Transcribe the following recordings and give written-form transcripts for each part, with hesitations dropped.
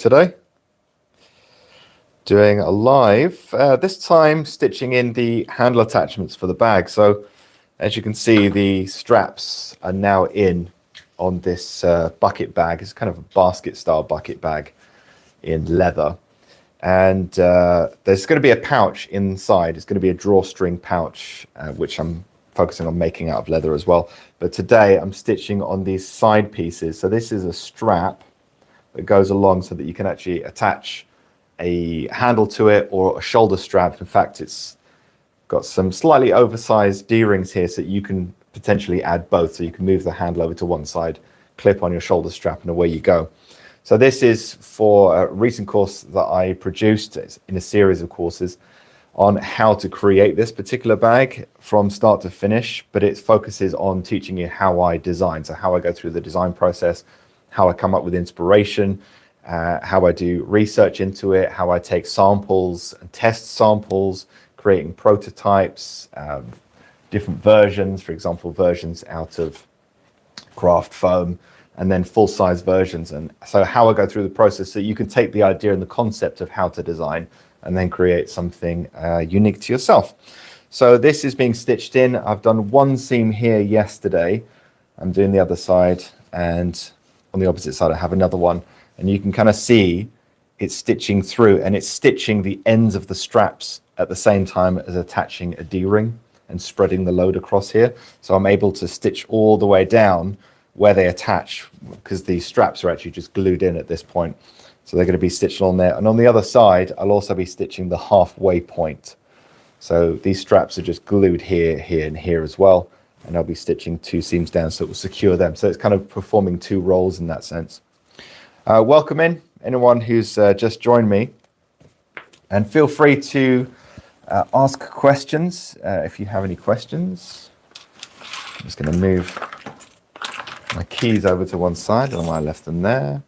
Today, doing a live, this time stitching in the handle attachments for the bag. So as you can see, the straps are now in on this bucket bag. It's kind of a basket style bucket bag in leather. And there's going to be a pouch inside. It's going to be a drawstring pouch, which I'm focusing on making out of leather as well. But today I'm stitching on these side pieces. So this is a strap that goes along so that you can actually attach a handle to it or a shoulder strap. In fact, it's got some slightly oversized D-rings here so that you can potentially add both. So you can move the handle over to one side, clip on your shoulder strap, and away you go. So this is for a recent course that I produced in a series of courses on how to create this particular bag from start to finish, but it focuses on teaching you how I design. So how I go through the design process, how I come up with inspiration, how I do research into it, how I take samples and test samples, creating prototypes, different versions, for example, versions out of craft foam, and then full-size versions. And so how I go through the process so you can take the idea and the concept of how to design and then create something unique to yourself. So this is being stitched in. I've done one seam here yesterday. I'm doing the other side, and on the opposite side I have another one, and you can kind of see it's stitching through, and it's stitching the ends of the straps at the same time as attaching a D-ring and spreading the load across here. So I'm able to stitch all the way down where they attach, because the straps are actually just glued in at this point. So they're going to be stitched on there, and on the other side I'll also be stitching the halfway point. So these straps are just glued here, here, and here as well, and I'll be stitching two seams down so it will secure them. So it's kind of performing two roles in that sense. Welcome in anyone who's just joined me, and feel free to ask questions if you have any questions. I'm just going to move my keys over to one side, and I left them there.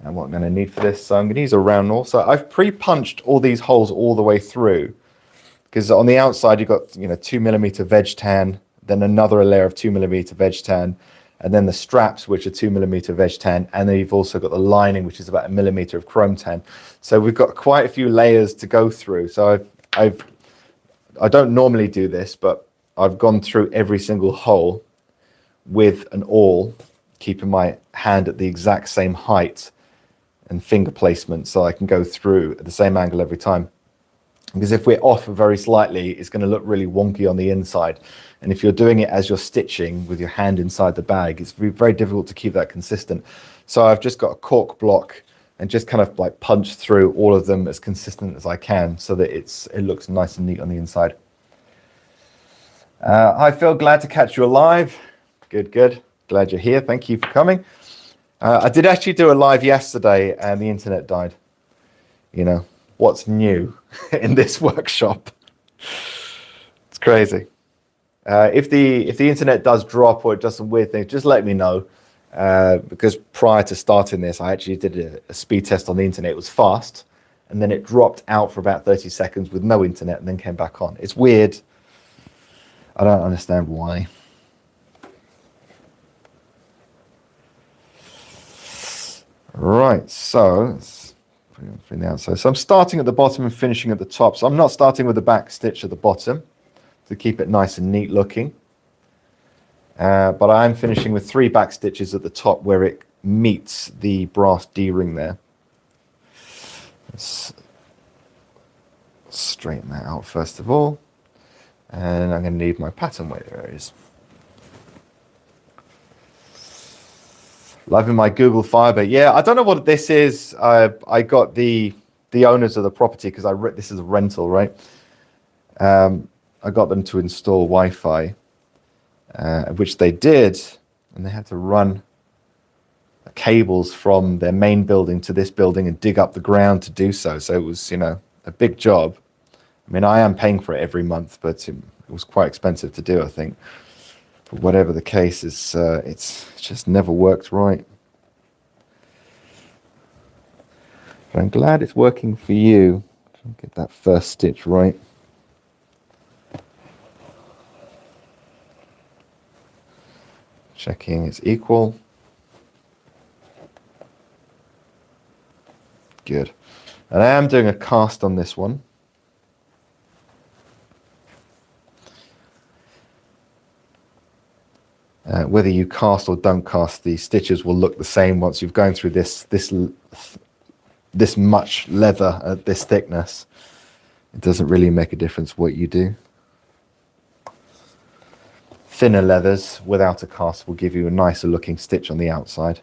And what I'm going to need for this, so I'm going to use a round nail. So I've pre-punched all these holes all the way through, because on the outside you've got 2mm veg tan, then another layer of 2mm veg tan, and then the straps, which are 2mm veg tan, and then you've also got the lining, which is about 1mm of chrome tan. So we've got quite a few layers to go through. So I don't normally do this, but I've gone through every single hole with an awl, keeping my hand at the exact same height and finger placement so I can go through at the same angle every time. Because if we're off very slightly, it's going to look really wonky on the inside. And if you're doing it as you're stitching with your hand inside the bag, it's very difficult to keep that consistent. So I've just got a cork block and just kind of like punch through all of them as consistent as I can so that it looks nice and neat on the inside. Hi Phil, glad to catch you alive. Good. Glad you're here. Thank you for coming. I did actually do a live yesterday and the internet died. What's new in this workshop? It's crazy. If the internet does drop or it does some weird things, just let me know. Because prior to starting this, I actually did a speed test on the internet. It was fast, and then it dropped out for about 30 seconds with no internet and then came back on. It's weird. I don't understand why. Right, so I'm starting at the bottom and finishing at the top. So I'm not starting with the back stitch at the bottom to keep it nice and neat looking. But I am finishing with 3 back stitches at the top where it meets the brass D-ring there. Let's straighten that out first of all. And I'm going to need my pattern weight. There it is. Loving my Google Fiber. Yeah, I don't know what this is. I got the owners of the property, because this is a rental, right? I got them to install Wi-Fi, which they did, and they had to run cables from their main building to this building and dig up the ground to do so. So it was, a big job. I mean, I am paying for it every month, but it was quite expensive to do, I think. But whatever the case is, it's just never worked right. But I'm glad it's working for you. Get that first stitch right. Checking it's equal. Good. And I am doing a cast on this one. Whether you cast or don't cast, the stitches will look the same once you've gone through this much leather at this thickness. It doesn't really make a difference what you do. Thinner leathers without a cast will give you a nicer looking stitch on the outside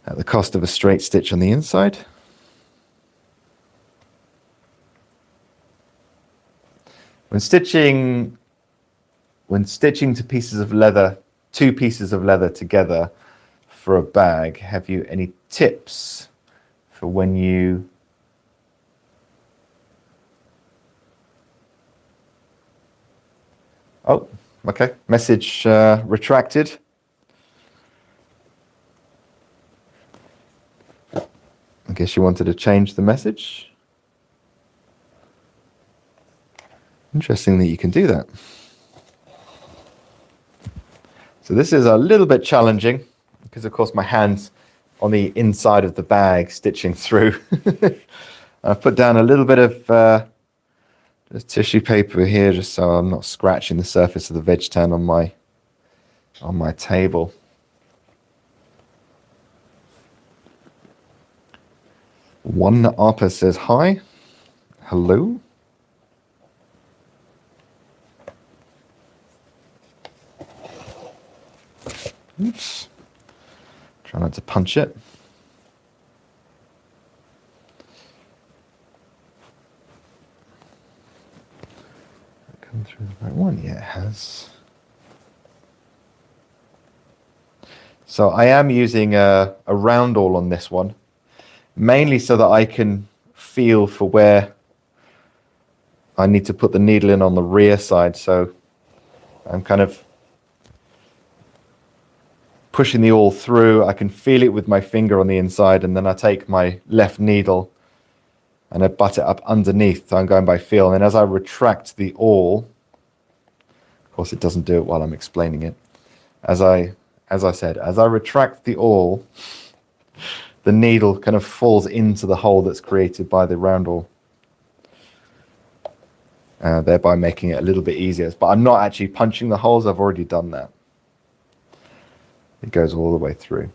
at the cost of a straight stitch on the inside. When stitching to pieces of leather, two pieces of leather together for a bag, have you any tips for when you Oh, okay. Message retracted. I guess you wanted to change the message. Interesting that you can do that. So this is a little bit challenging because, of course, my hand's on the inside of the bag stitching through. I've put down a little bit of just tissue paper here just so I'm not scratching the surface of the veg tan on my table. One Arpa says hi. Hello. Oops. Try not to punch it. Come through the right one. Yeah, it has. So I am using a roundel on this one, mainly so that I can feel for where I need to put the needle in on the rear side. So I'm kind of pushing the awl through. I can feel it with my finger on the inside, and then I take my left needle and I butt it up underneath. So I'm going by feel. And as I retract the awl, of course it doesn't do it while I'm explaining it. As I said, as I retract the awl, the needle kind of falls into the hole that's created by the roundel, thereby making it a little bit easier. But I'm not actually punching the holes. I've already done that. It goes all the way through.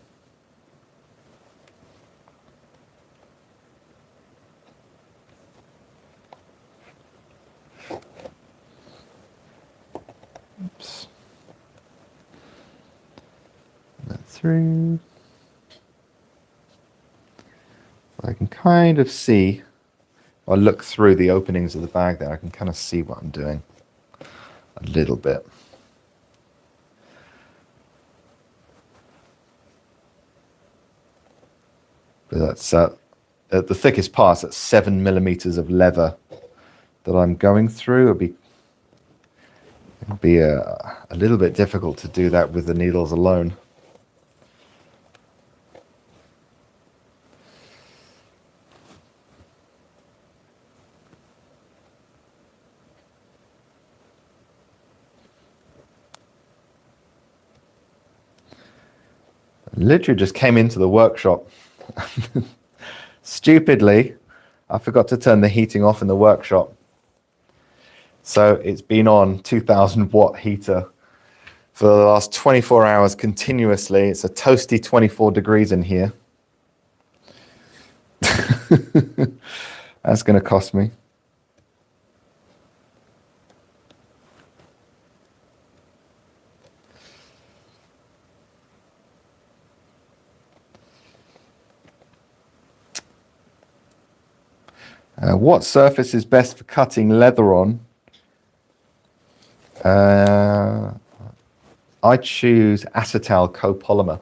Oops. That through. I can kind of see, or look through the openings of the bag there. I can kind of see what I'm doing a little bit. But that's at the thickest parts, that's 7 millimeters of leather that I'm going through. It'll be a little bit difficult to do that with the needles alone. Literally just came into the workshop. Stupidly, I forgot to turn the heating off in the workshop. So it's been on 2000 watt heater for the last 24 hours continuously. It's a toasty 24 degrees in here. That's going to cost me. What surface is best for cutting leather on? I choose acetal copolymer.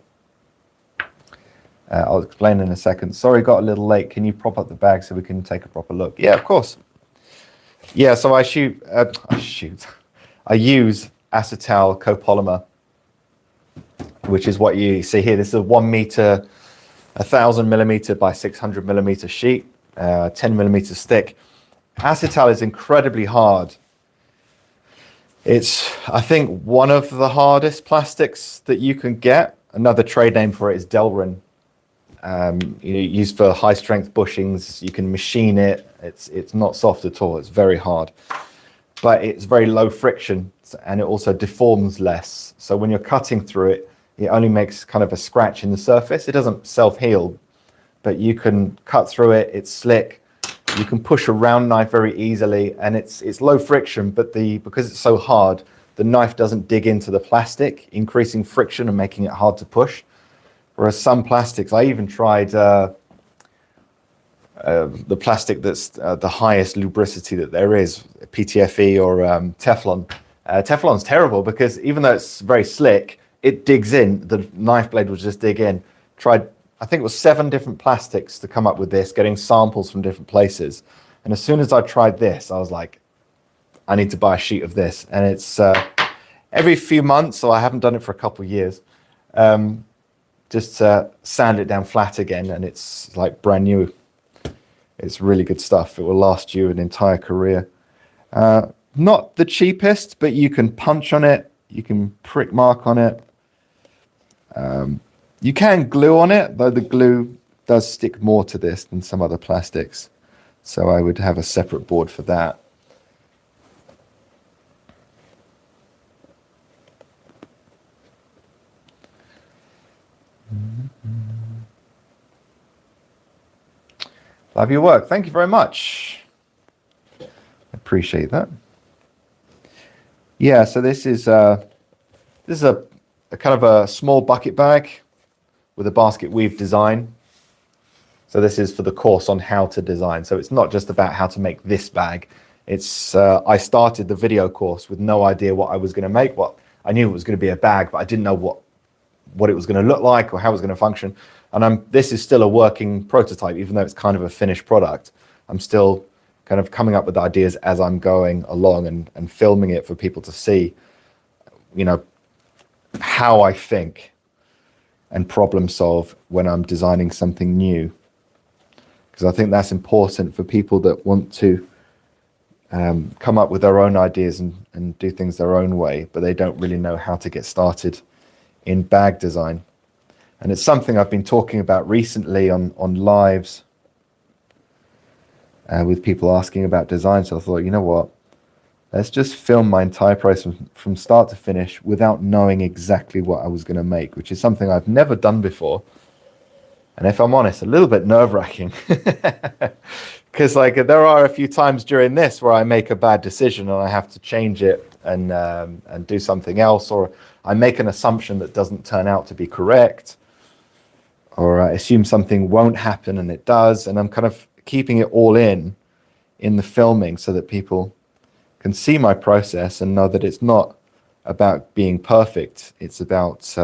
I'll explain in a second. Sorry, got a little late. Can you prop up the bag so we can take a proper look? Yeah, of course. Yeah, so I use acetal copolymer, which is what you see here. This is a 1 meter, 1000 millimeter by 600 millimeter sheet. 10 millimeters thick. Acetal is incredibly hard. It's, I think, one of the hardest plastics that you can get. Another trade name for it is Delrin. Used for high strength bushings. You can machine it. It's not soft at all. It's very hard, but it's very low friction, and it also deforms less. So when you're cutting through it, it only makes kind of a scratch in the surface. It doesn't self-heal, but you can cut through it. It's slick. You can push a round knife very easily, and it's low friction, but because it's so hard, the knife doesn't dig into the plastic, increasing friction and making it hard to push. Whereas some plastics, I even tried the plastic that's the highest lubricity that there is, PTFE or Teflon. Teflon's terrible because even though it's very slick, it digs in. The knife blade will just dig in. Tried, I think it was 7 different plastics to come up with this, getting samples from different places. And as soon as I tried this, I was like, I need to buy a sheet of this. And it's every few months, so I haven't done it for a couple of years. Just sand it down flat again, and it's like brand new. It's really good stuff. It will last you an entire career. Not the cheapest, but you can punch on it. You can prick mark on it. You can glue on it, though the glue does stick more to this than some other plastics. So I would have a separate board for that. Love your work. Thank you very much. Appreciate that. Yeah, so this is a kind of a small bucket bag with a basket weave design. So this is for the course on how to design. So it's not just about how to make this bag. It's I started the video course with no idea what I was going to make. Well, I knew it was going to be a bag, but I didn't know what it was going to look like or how it was going to function. And this is still a working prototype, even though it's kind of a finished product. I'm still kind of coming up with ideas as I'm going along and filming it for people to see, how I think and problem solve when I'm designing something new. Because I think that's important for people that want to come up with their own ideas and do things their own way, but they don't really know how to get started in bag design. And it's something I've been talking about recently on lives with people asking about design. So I thought, you know what, let's just film my entire process from start to finish without knowing exactly what I was going to make, which is something I've never done before. And if I'm honest, a little bit nerve-wracking. Because there are a few times during this where I make a bad decision and I have to change it and do something else, or I make an assumption that doesn't turn out to be correct, or I assume something won't happen and it does. And I'm kind of keeping it all in the filming so that people can see my process and know that it's not about being perfect. It's about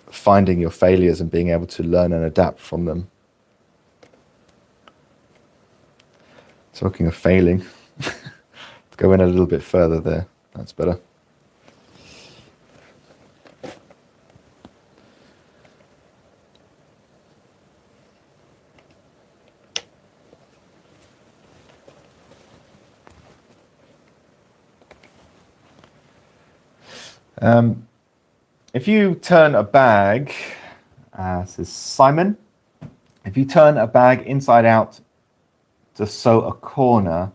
finding your failures and being able to learn and adapt from them. Talking of failing, let's go in a little bit further there. That's better. If you turn a bag, says Simon, if you turn a bag inside out to sew a corner,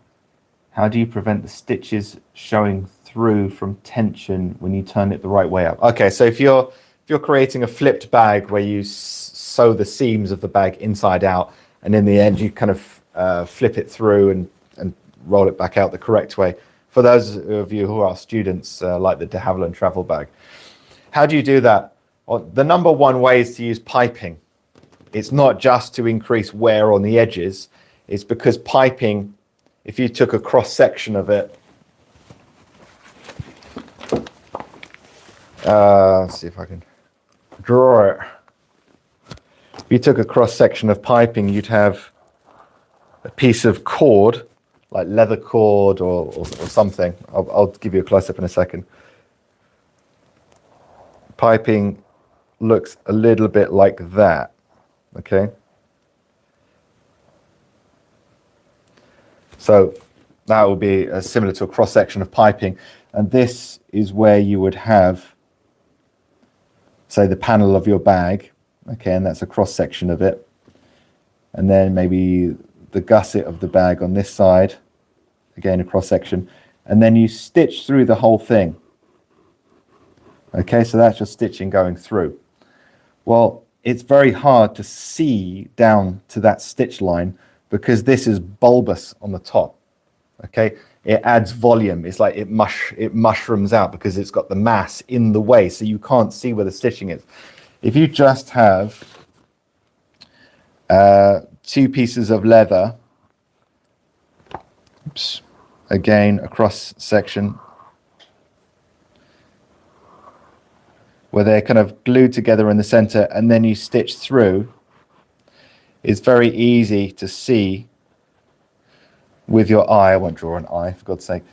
how do you prevent the stitches showing through from tension when you turn it the right way up? Okay, so if you're creating a flipped bag where you sew the seams of the bag inside out, and in the end you kind of flip it through and roll it back out the correct way. For those of you who are students, like the de Havilland travel bag, how do you do that? Well, the number one way is to use piping. It's not just to increase wear on the edges. It's because piping, if you took a cross section of it, let's see if I can draw it. If you took a cross section of piping, you'd have a piece of cord, like leather cord or something. I'll give you a close-up in a second. Piping looks a little bit like that, okay? So that would be similar to a cross-section of piping. And this is where you would have say the panel of your bag, okay, and that's a cross section of it, and then maybe the gusset of the bag on this side, again a cross section, and then you stitch through the whole thing. Okay, so that's your stitching going through. Well, it's very hard to see down to that stitch line because this is bulbous on the top. Okay, it adds volume. It's like it mushrooms out because it's got the mass in the way, so you can't see where the stitching is. If you just have two pieces of leather, oops, again a cross section, where they're kind of glued together in the center, and then you stitch through, it's very easy to see with your eye. I won't draw an eye, for God's sake.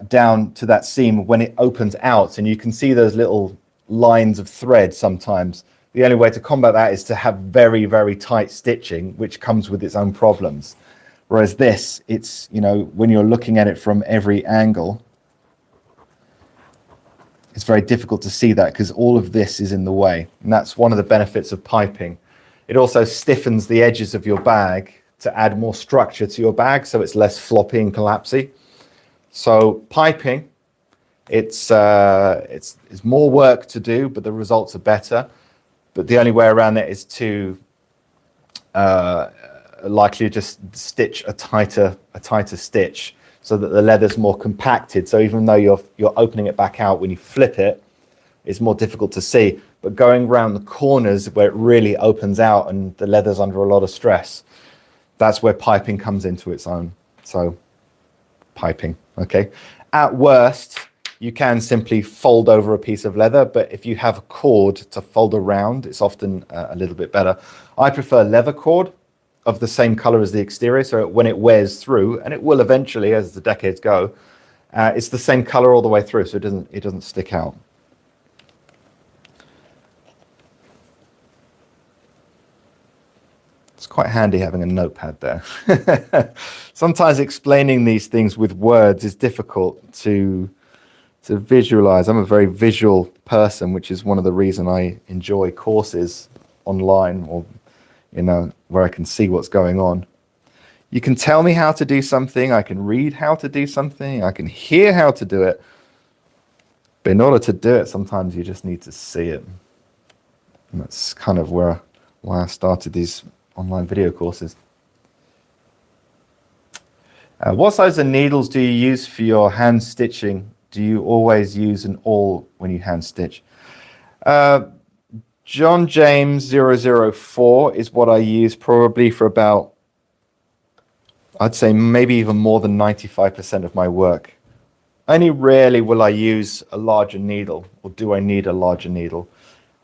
Down to that seam when it opens out, and you can see those little lines of thread sometimes. The only way to combat that is to have very, very tight stitching, which comes with its own problems. Whereas this, it's, you know, when you're looking at it from every angle, it's very difficult to see that because all of this is in the way. And that's one of the benefits of piping. It also stiffens the edges of your bag to add more structure to your bag, so it's less floppy and collapsy. So piping, it's more work to do, but the results are better. But the only way around it is to likely just stitch a tighter stitch so that the leather's more compacted. So even though you're opening it back out, when you flip it, it's more difficult to see. But going around the corners where it really opens out and the leather's under a lot of stress, that's where piping comes into its own. So piping, okay. At worst, you can simply fold over a piece of leather, but if you have a cord to fold around, it's often a little bit better. I prefer leather cord of the same color as the exterior, so when it wears through, and it will eventually as the decades go, it's the same color all the way through, so it doesn't stick out. It's quite handy having a notepad there. Sometimes explaining these things with words is difficult to visualize. I'm a very visual person, which is one of the reasons I enjoy courses online, or you know, where I can see what's going on. You can tell me how to do something, I can read how to do something, I can hear how to do it, but in order to do it, sometimes you just need to see it. And that's kind of why I started these online video courses. What size of needles do you use for your hand stitching? Do you always use an awl when you hand stitch? John James 004 is what I use probably for about, I'd say maybe even more than 95% of my work. Only rarely will I use a larger needle, or do I need a larger needle?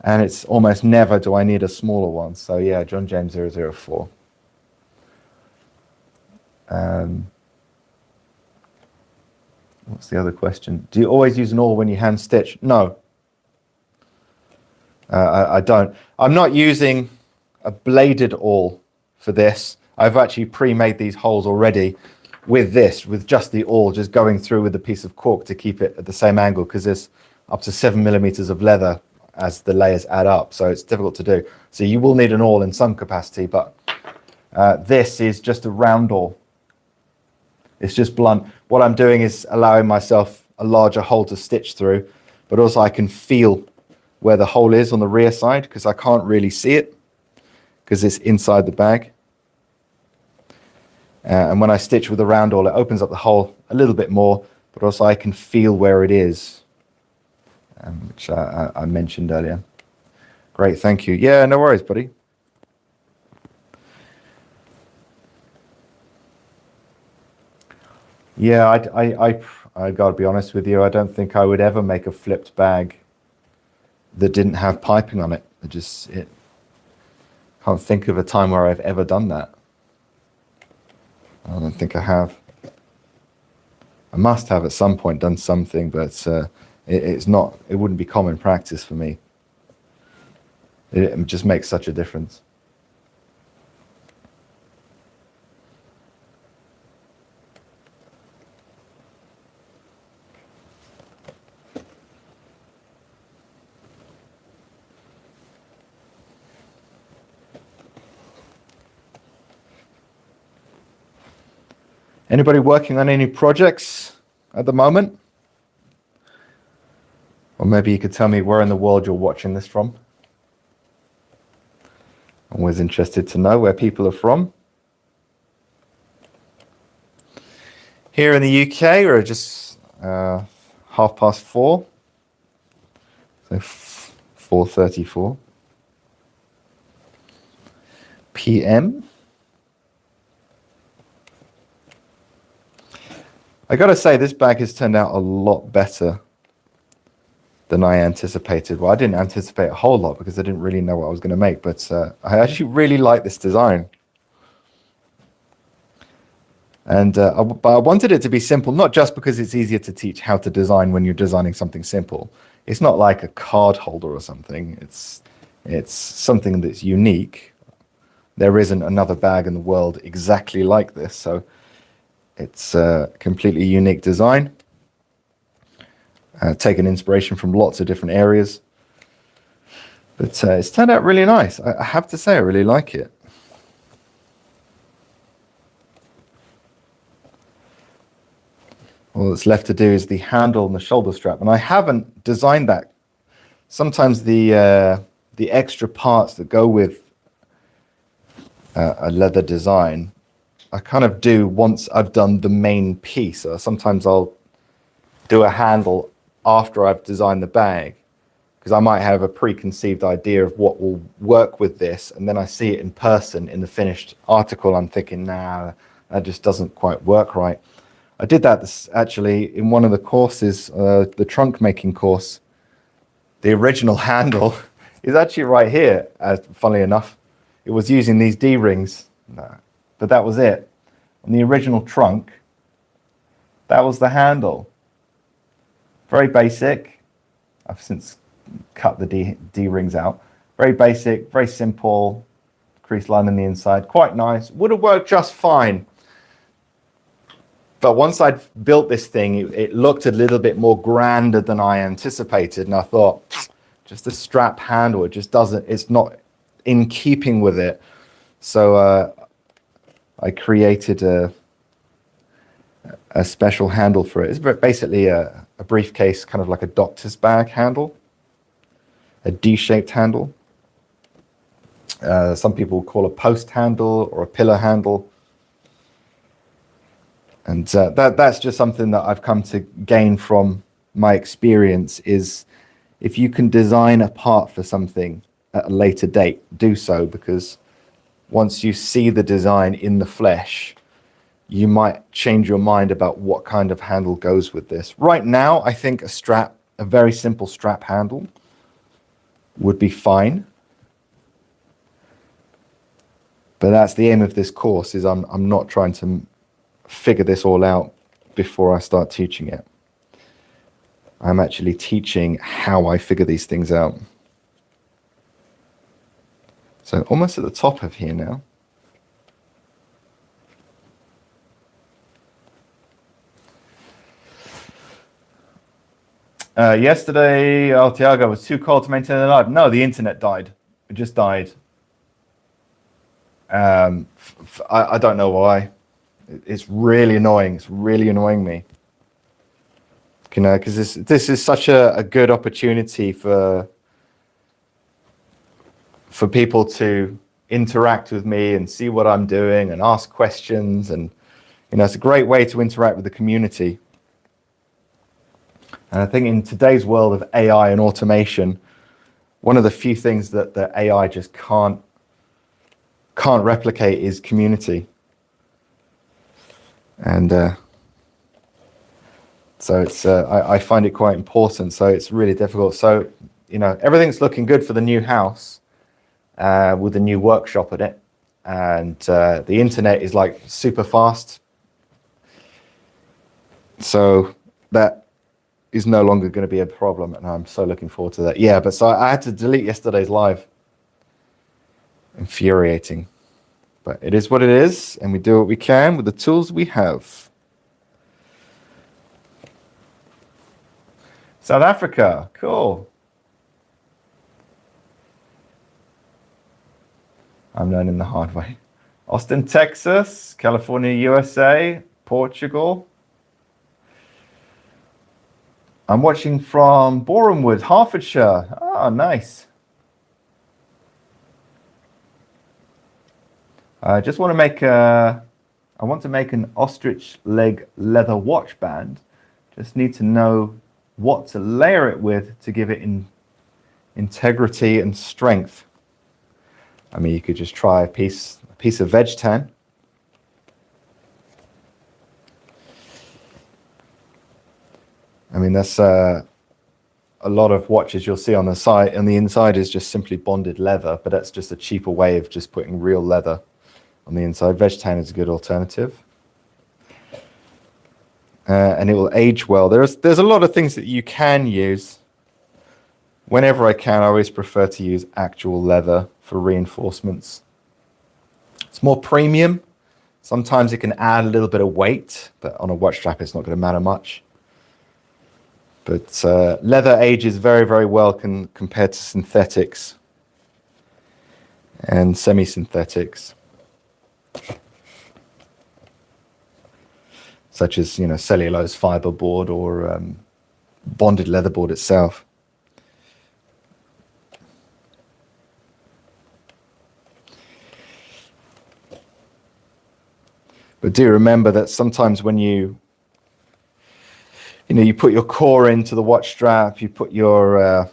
And it's almost never do I need a smaller one. So yeah, John James 004. What's the other question? Do you always use an awl when you hand stitch? No. I don't. I'm not using a bladed awl for this. I've actually pre-made these holes already with this, with just the awl, just going through with a piece of cork to keep it at the same angle, because there's up to 7 millimeters of leather as the layers add up, so it's difficult to do. So you will need an awl in some capacity, but this is just a round awl. It's just blunt. What I'm doing is allowing myself a larger hole to stitch through, but also I can feel where the hole is on the rear side, because I can't really see it because it's inside the bag. And when I stitch with a round awl, it opens up the hole a little bit more, but also I can feel where it is, which I mentioned earlier. Great, thank you. Yeah, no worries, buddy. Yeah, I gotta be honest with you. I don't think I would ever make a flipped bag that didn't have piping on it. Can't think of a time where I've ever done that. I don't think I have. I must have at some point done something, but it wouldn't be common practice for me. It just makes such a difference. Anybody working on any projects at the moment? Or maybe you could tell me where in the world you're watching this from. I'm always interested to know where people are from. Here in the UK, we're just 4:30, so 4:34 p.m. I gotta say, this bag has turned out a lot better than I anticipated. Well, I didn't anticipate a whole lot because I didn't really know what I was going to make, but I actually really like this design. And but I wanted it to be simple, not just because it's easier to teach how to design when you're designing something simple. It's not like a card holder or something. It's something that's unique. There isn't another bag in the world exactly like this, so it's a completely unique design. Taken inspiration from lots of different areas. But it's turned out really nice. I have to say, I really like it. All that's left to do is the handle and the shoulder strap. And I haven't designed that. Sometimes the extra parts that go with a leather design, I kind of do once I've done the main piece. Sometimes I'll do a handle after I've designed the bag, because I might have a preconceived idea of what will work with this, and then I see it in person in the finished article. I'm thinking, nah, that just doesn't quite work right. I did that actually in one of the courses, the trunk making course. The original handle is actually right here, funnily enough. It was using these D-rings, but that was it. On the original trunk, that was the handle. Very basic. I've since cut the D-rings out. Very basic, very simple. Crease line on the inside, quite nice. Would have worked just fine. But once I'd built this thing, it looked a little bit more grander than I anticipated. And I thought, just the strap handle, it just doesn't, it's not in keeping with it. So I created a special handle for it. It's basically a briefcase, kind of like a doctor's bag handle, a D-shaped handle. Some people call a post handle or a pillar handle. And that's just something that I've come to gain from my experience, is if you can design a part for something at a later date, do so, because once you see the design in the flesh, you might change your mind about what kind of handle goes with this. Right now, I think a very simple strap handle would be fine. But that's the aim of this course, is I'm not trying to figure this all out before I start teaching it. I'm actually teaching how I figure these things out. So almost at the top of here now. Yesterday, Tiago, was too cold to maintain the live. No, the internet died. It just died. I don't know why. It's really annoying. It's really annoying me. You know, because this is such a good opportunity for people to interact with me and see what I'm doing and ask questions, and you know, it's a great way to interact with the community. And I think in today's world of AI and automation, one of the few things that the AI just can't replicate is community. And so it's I find it quite important. So it's really difficult. So, you know, everything's looking good for the new house with the new workshop in it. And the internet is like super fast. So that is no longer going to be a problem. And I'm so looking forward to that. Yeah, but so I had to delete yesterday's live. Infuriating. But it is what it is. And we do what we can with the tools we have. South Africa, cool. I'm learning the hard way. Austin, Texas, California, USA, Portugal. I'm watching from Borehamwood, Hertfordshire. Ah, nice. I just want to make I want to make an ostrich leg leather watch band. Just need to know what to layer it with to give it integrity and strength. I mean, you could just try a piece of veg tan. I mean, that's a lot of watches you'll see on the side, and the inside is just simply bonded leather, but that's just a cheaper way of just putting real leather on the inside. Veg tan is a good alternative. And it will age well. There's a lot of things that you can use. Whenever I can, I always prefer to use actual leather for reinforcements. It's more premium. Sometimes it can add a little bit of weight, but on a watch strap, it's not going to matter much. But leather ages very, very well compared to synthetics and semi-synthetics, such as cellulose fiber board or bonded leather board itself. But do remember that sometimes when you put your core into the watch strap, you put your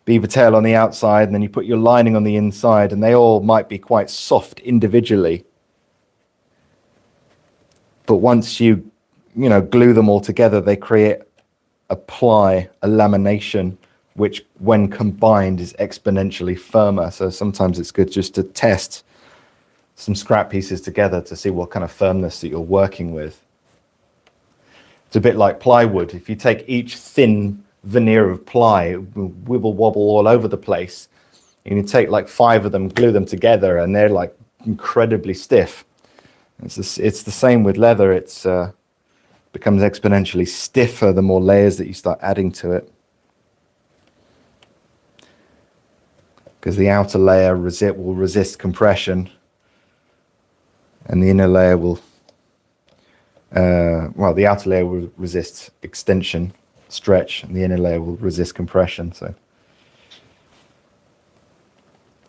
beaver tail on the outside, and then you put your lining on the inside, and they all might be quite soft individually. But once you glue them all together, they create a lamination, which when combined is exponentially firmer. So sometimes it's good just to test some scrap pieces together to see what kind of firmness that you're working with. It's a bit like plywood. If you take each thin veneer of ply, it will wibble wobble all over the place. You can take like 5 of them, glue them together, and they're like incredibly stiff. It's the same with leather. It's becomes exponentially stiffer the more layers that you start adding to it, because the outer layer will resist compression, and the inner layer will the outer layer will resist extension, stretch, and the inner layer will resist compression. So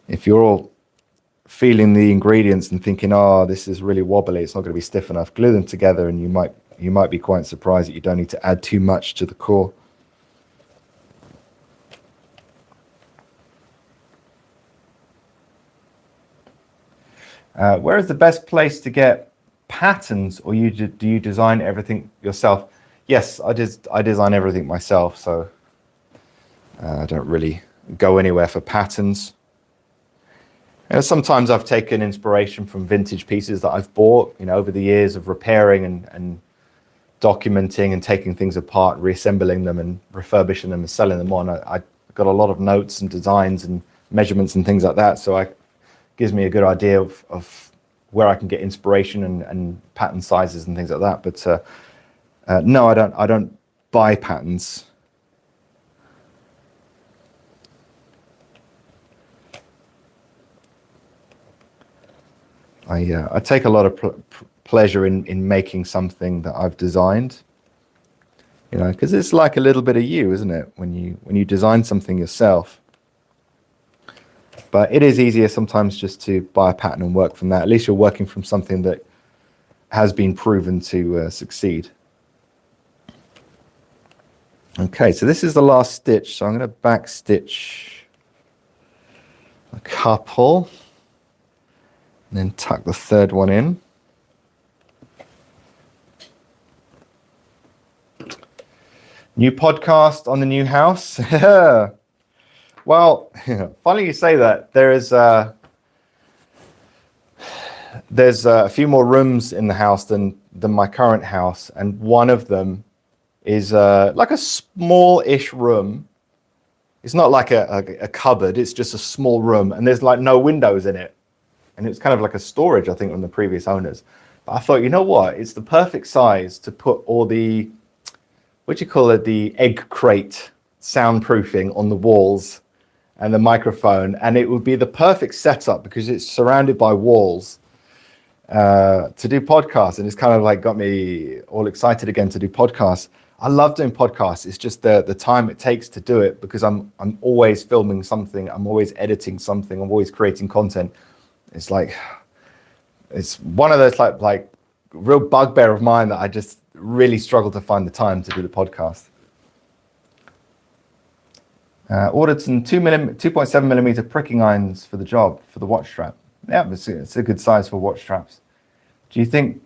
if you're all feeling the ingredients and thinking, oh, this is really wobbly, it's not going to be stiff enough, glue them together, and you might be quite surprised that you don't need to add too much to the core. Where is the best place to get patterns, or do you design everything yourself? Yes, I design everything myself, so I don't really go anywhere for patterns. Sometimes I've taken inspiration from vintage pieces that I've bought, over the years of repairing and documenting and taking things apart, reassembling them and refurbishing them and selling them on. I got a lot of notes and designs and measurements and things like that, so it gives me a good idea of where I can get inspiration and pattern sizes and things like that. But no, I don't buy patterns. I take a lot of pleasure in making something that I've designed, because it's like a little bit of you, isn't it, when you design something yourself. But it is easier sometimes just to buy a pattern and work from that. At least you're working from something that has been proven to succeed. Okay, so this is the last stitch. So I'm going to back stitch a couple, and then tuck the third one in. New podcast on the new house. Well, funny you say that. There's a few more rooms in the house than my current house, and one of them is like a small-ish room. It's not like a cupboard. It's just a small room, and there's like no windows in it. And it's kind of like a storage, I think, from the previous owners. But I thought, you know what? It's the perfect size to put all the, the egg crate soundproofing on the walls and the microphone. And it would be the perfect setup because it's surrounded by walls. to do podcasts, and it's kind of like got me all excited again to do podcasts. I love doing podcasts. It's just the time it takes to do it, because I'm always filming something, I'm always editing something, I'm always creating content. It's like, it's one of those like real bugbear of mine that I just really struggle to find the time to do the podcast. Ordered some 2.7 millimeter pricking irons for the job, for the watch strap. Yeah, it's a good size for watch straps. Do you think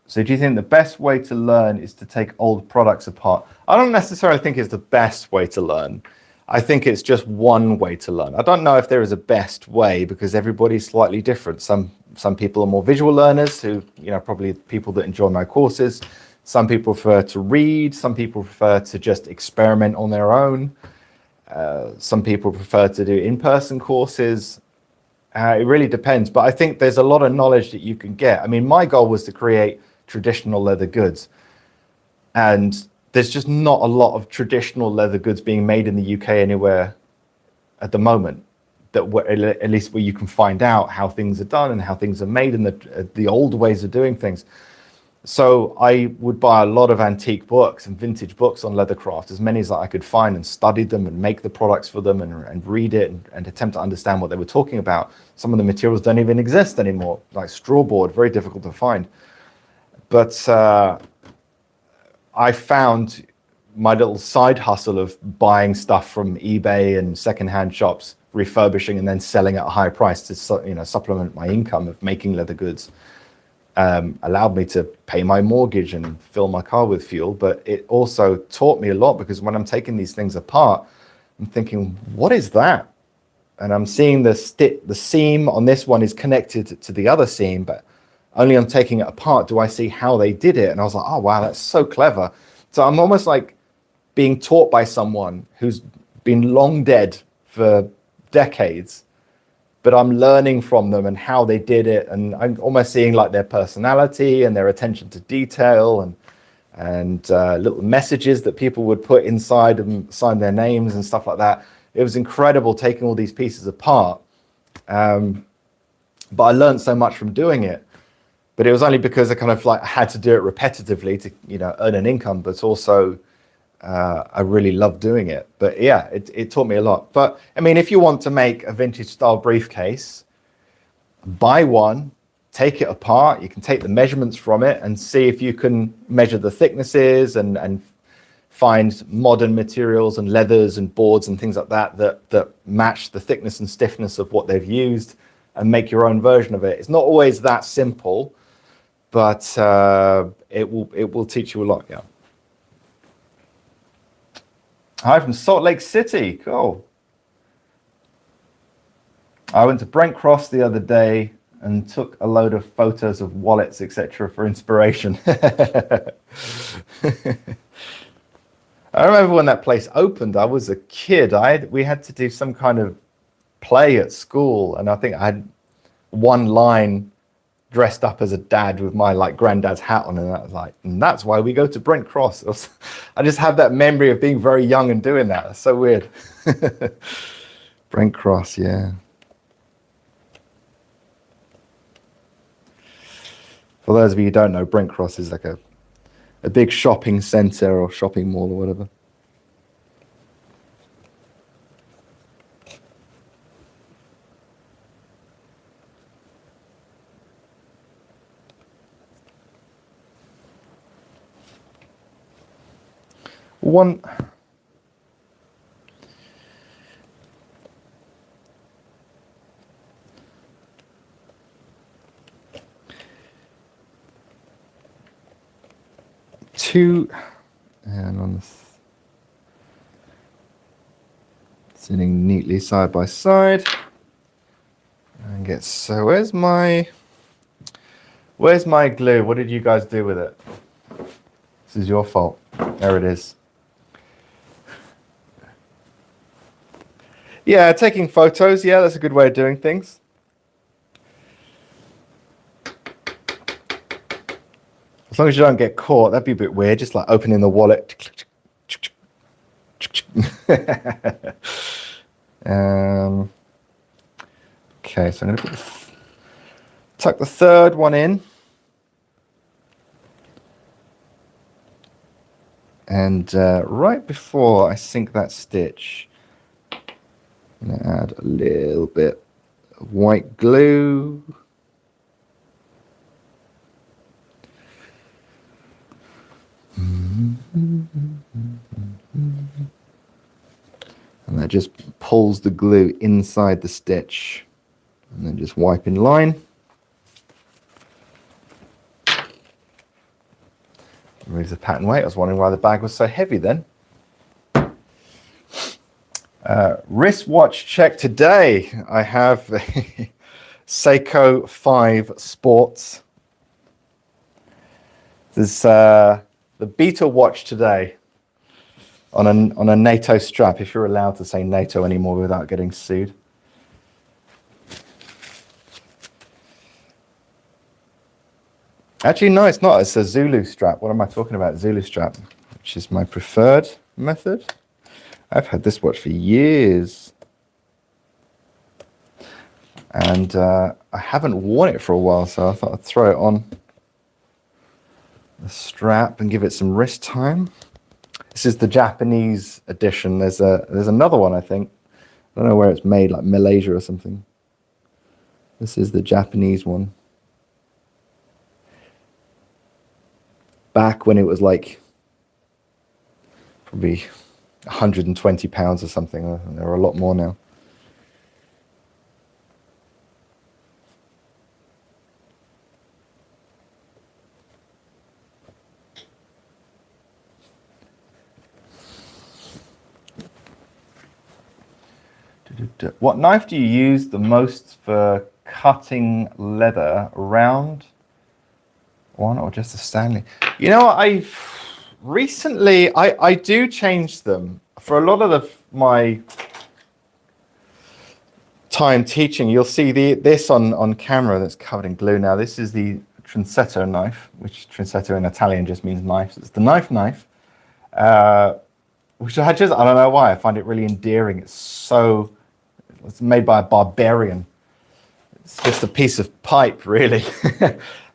the best way to learn is to take old products apart? I don't necessarily think it's the best way to learn. I think it's just one way to learn. I don't know if there is a best way, because everybody's slightly different. Some people are more visual learners, who, probably people that enjoy my courses. Some people prefer to read. Some people prefer to just experiment on their own. Some people prefer to do in-person courses. It really depends, but I think there's a lot of knowledge that you can get. I mean, my goal was to create traditional leather goods, and there's just not a lot of traditional leather goods being made in the UK anywhere at the moment, that at least where you can find out how things are done and how things are made, and the old ways of doing things. So I would buy a lot of antique books and vintage books on leathercraft, as many as I could find, and study them and make the products for them, and read it and attempt to understand what they were talking about. Some of the materials don't even exist anymore, like straw board, very difficult to find. But I found my little side hustle of buying stuff from eBay and secondhand shops, refurbishing and then selling at a high price to supplement my income of making leather goods. Allowed me to pay my mortgage and fill my car with fuel, but it also taught me a lot, because when I'm taking these things apart, I'm thinking, what is that? And I'm seeing the seam on this one is connected to the other seam, but only on taking it apart do I see how they did it. And I was like, oh wow, that's so clever. So I'm almost like being taught by someone who's been long dead for decades, but I'm learning from them and how they did it, and I'm almost seeing like their personality and their attention to detail, and little messages that people would put inside and sign their names and stuff like that. It was incredible taking all these pieces apart, but I learned so much from doing it. But it was only because I kind of like had to do it repetitively to earn an income, but also I really love doing it. But yeah, it taught me a lot. But I mean, if you want to make a vintage style briefcase, buy one, take it apart. You can take the measurements from it and see if you can measure the thicknesses and find modern materials and leathers and boards and things like that match the thickness and stiffness of what they've used, and make your own version of it. It's not always that simple, but it will teach you a lot. Yeah. Hi from Salt Lake City. Cool. I went to Brent Cross the other day and took a load of photos of wallets, etc., for inspiration. I remember when that place opened, I was a kid. We had to do some kind of play at school, and I think I had one line dressed up as a dad with my like granddad's hat on, and I was like, and that's why we go to Brent Cross. I just have that memory of being very young and doing that. That's so weird. Brent Cross, yeah. For those of you who don't know, Brent Cross is like a big shopping center or shopping mall or whatever. One. Two, and on this, sitting neatly side by side, and get, so where's my glue? What did you guys do with it? This is your fault. There it is. Yeah, taking photos. Yeah, that's a good way of doing things. As long as you don't get caught, that'd be a bit weird. Just like opening the wallet. Okay, so I'm going to Tuck the third one in. And right before I sink that stitch, I'm going to add a little bit of white glue. And that just pulls the glue inside the stitch. And then just wipe in line. Remove the pattern weight. I was wondering why the bag was so heavy then. Wristwatch check today. I have a Seiko 5 Sports. There's the Beta watch today on a NATO strap, if you're allowed to say NATO anymore without getting sued. Actually, no, it's not. It's a Zulu strap. What am I talking about? Zulu strap, which is my preferred method. I've had this watch for years. And I haven't worn it for a while, so I thought I'd throw it on the strap and give it some wrist time. This is the Japanese edition. There's another one, I think. I don't know where it's made, like Malaysia or something. This is the Japanese one. Back when it was like probably 120 pounds or something. There are a lot more now. What knife do you use the most for cutting leather? Round one or just a Stanley? You know, I do change them for a lot of my time teaching. You'll see this on camera that's covered in glue now. This is the Trinsetto knife, which Trinsetto in Italian just means knife. It's the knife, which I don't know why, I find it really endearing. It's made by a barbarian. It's just a piece of pipe, really.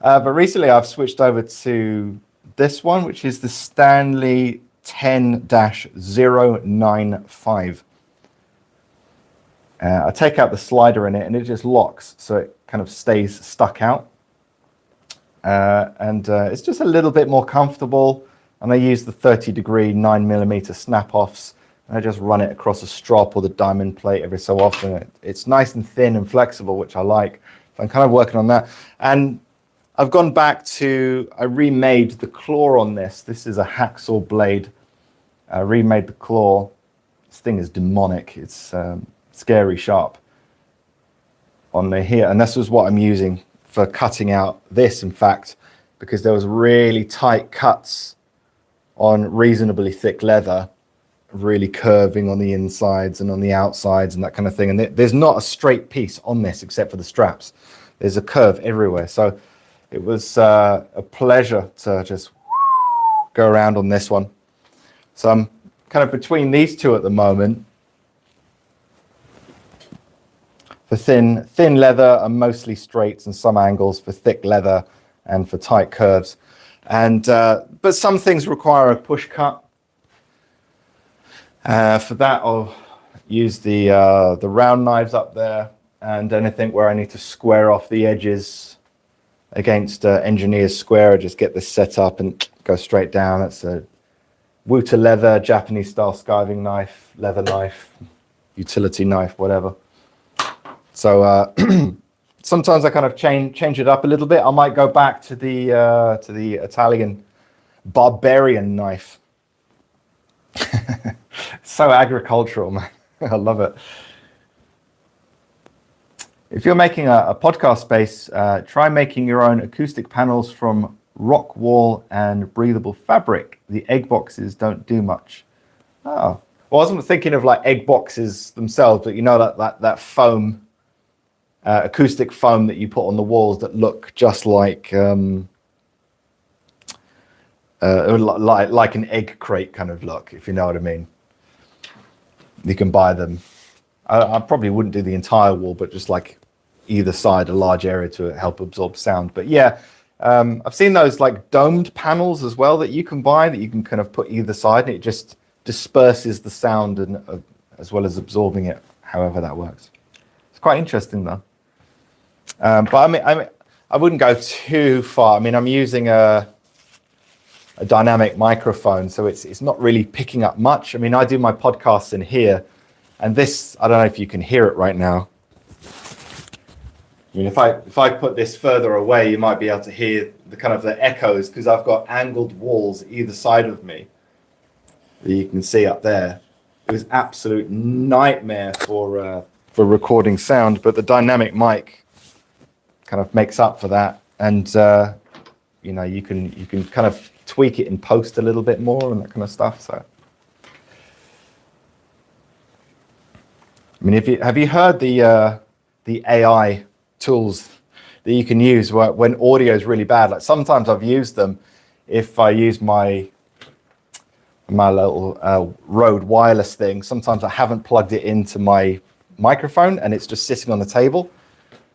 But recently I've switched over to this one, which is the Stanley 10-095. I take out the slider in it and it just locks, so it kind of stays stuck out. It's just a little bit more comfortable. And I use the 30-degree 9mm snap-offs. I just run it across a strop or the diamond plate every so often. It's nice and thin and flexible, which I like. So I'm kind of working on that. And I've gone back I remade the claw on this. This is a hacksaw blade. I remade the claw. This thing is demonic. It's scary sharp on here. And this was what I'm using for cutting out this, in fact, because there was really tight cuts on reasonably thick leather, really curving on the insides and on the outsides and that kind of thing. And there's not a straight piece on this except for the straps. There's a curve everywhere. So it was a pleasure to just go around on this one. So I'm kind of between these two at the moment. For thin leather and mostly straights and some angles, for thick leather and for tight curves. And but some things require a push cut. For that, I'll use the round knives up there, and anything where I need to square off the edges against engineer's square, I just get this set up and go straight down. That's a Wuta leather, Japanese style skiving knife, leather knife, utility knife, whatever. So sometimes I kind of change it up a little bit. I might go back to the Italian barbarian knife. So agricultural, man. I love it. If you're making a podcast space, try making your own acoustic panels from rock wool and breathable fabric. The egg boxes don't do much. Oh, well, I wasn't thinking of like egg boxes themselves, but you know that foam, acoustic foam that you put on the walls that look just like an egg crate kind of look, if you know what I mean. You can buy them. I probably wouldn't do the entire wall, but just like either side, a large area to help absorb sound. But yeah, I've seen those like domed panels as well that you can buy that you can kind of put either side, and it just disperses the sound and as well as absorbing it, however that works. It's quite interesting though. But I wouldn't go too far. I mean, I'm using a dynamic microphone, so it's not really picking up much. I mean, I do my podcasts in here, and this, I don't know if you can hear it right now. I mean, if I put this further away, you might be able to hear the kind of the echoes because I've got angled walls either side of me that you can see up there. It was absolute nightmare for recording sound, but the dynamic mic kind of makes up for that, and you know, you can kind of tweak it in post a little bit more and that kind of stuff. So, I mean, have you heard the AI tools that you can use when audio is really bad? Like sometimes I've used them if I use my little Rode wireless thing. Sometimes I haven't plugged it into my microphone and it's just sitting on the table.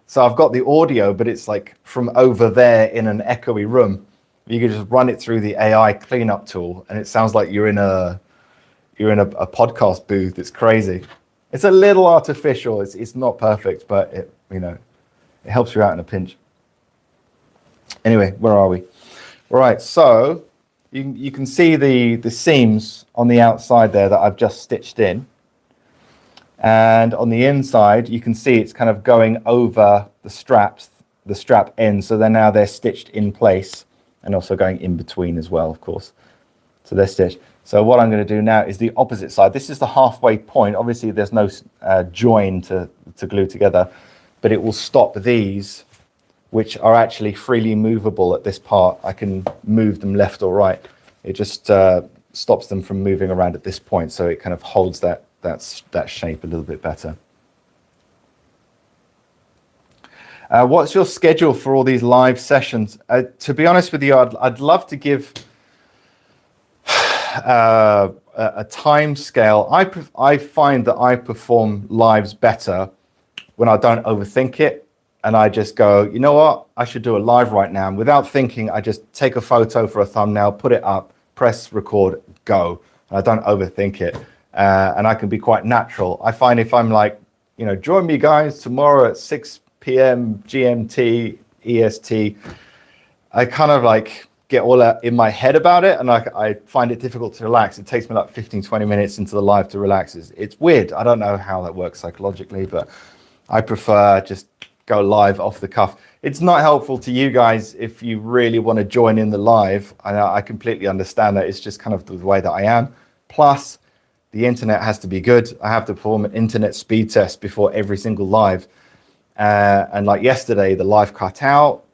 So I've got the audio, but it's like from over there in an echoey room. You can just run it through the AI cleanup tool, and it sounds like you're in a podcast booth. It's crazy. It's a little artificial. It's not perfect, but it helps you out in a pinch. Anyway, where are we? All right, so you can see the seams on the outside there that I've just stitched in. And on the inside, you can see it's kind of going over the strap end. So they're stitched in place and also going in between as well, of course. So they're stitched. So what I'm going to do now is the opposite side. This is the halfway point. Obviously, there's no join to glue together, but it will stop these, which are actually freely movable at this part. I can move them left or right. It just stops them from moving around at this point. So it kind of holds that shape a little bit better. What's your schedule for all these live sessions? To be honest with you, I'd love to give a time scale. I find that I perform lives better when I don't overthink it, and I just go, you know what, I should do a live right now. And without thinking, I just take a photo for a thumbnail, put it up, press record, go. And I don't overthink it. And I can be quite natural. I find if I'm like, join me guys tomorrow at 6 p.m. GMT, EST, I kind of like get all in my head about it, and I find it difficult to relax. It takes me like 15-20 minutes into the live to relax. It's weird. I don't know how that works psychologically, but I prefer just go live off the cuff. It's not helpful to you guys if you really want to join in the live. I completely understand that. It's just kind of the way that I am. Plus, the internet has to be good. I have to perform an internet speed test before every single live. And like yesterday, the live cut out.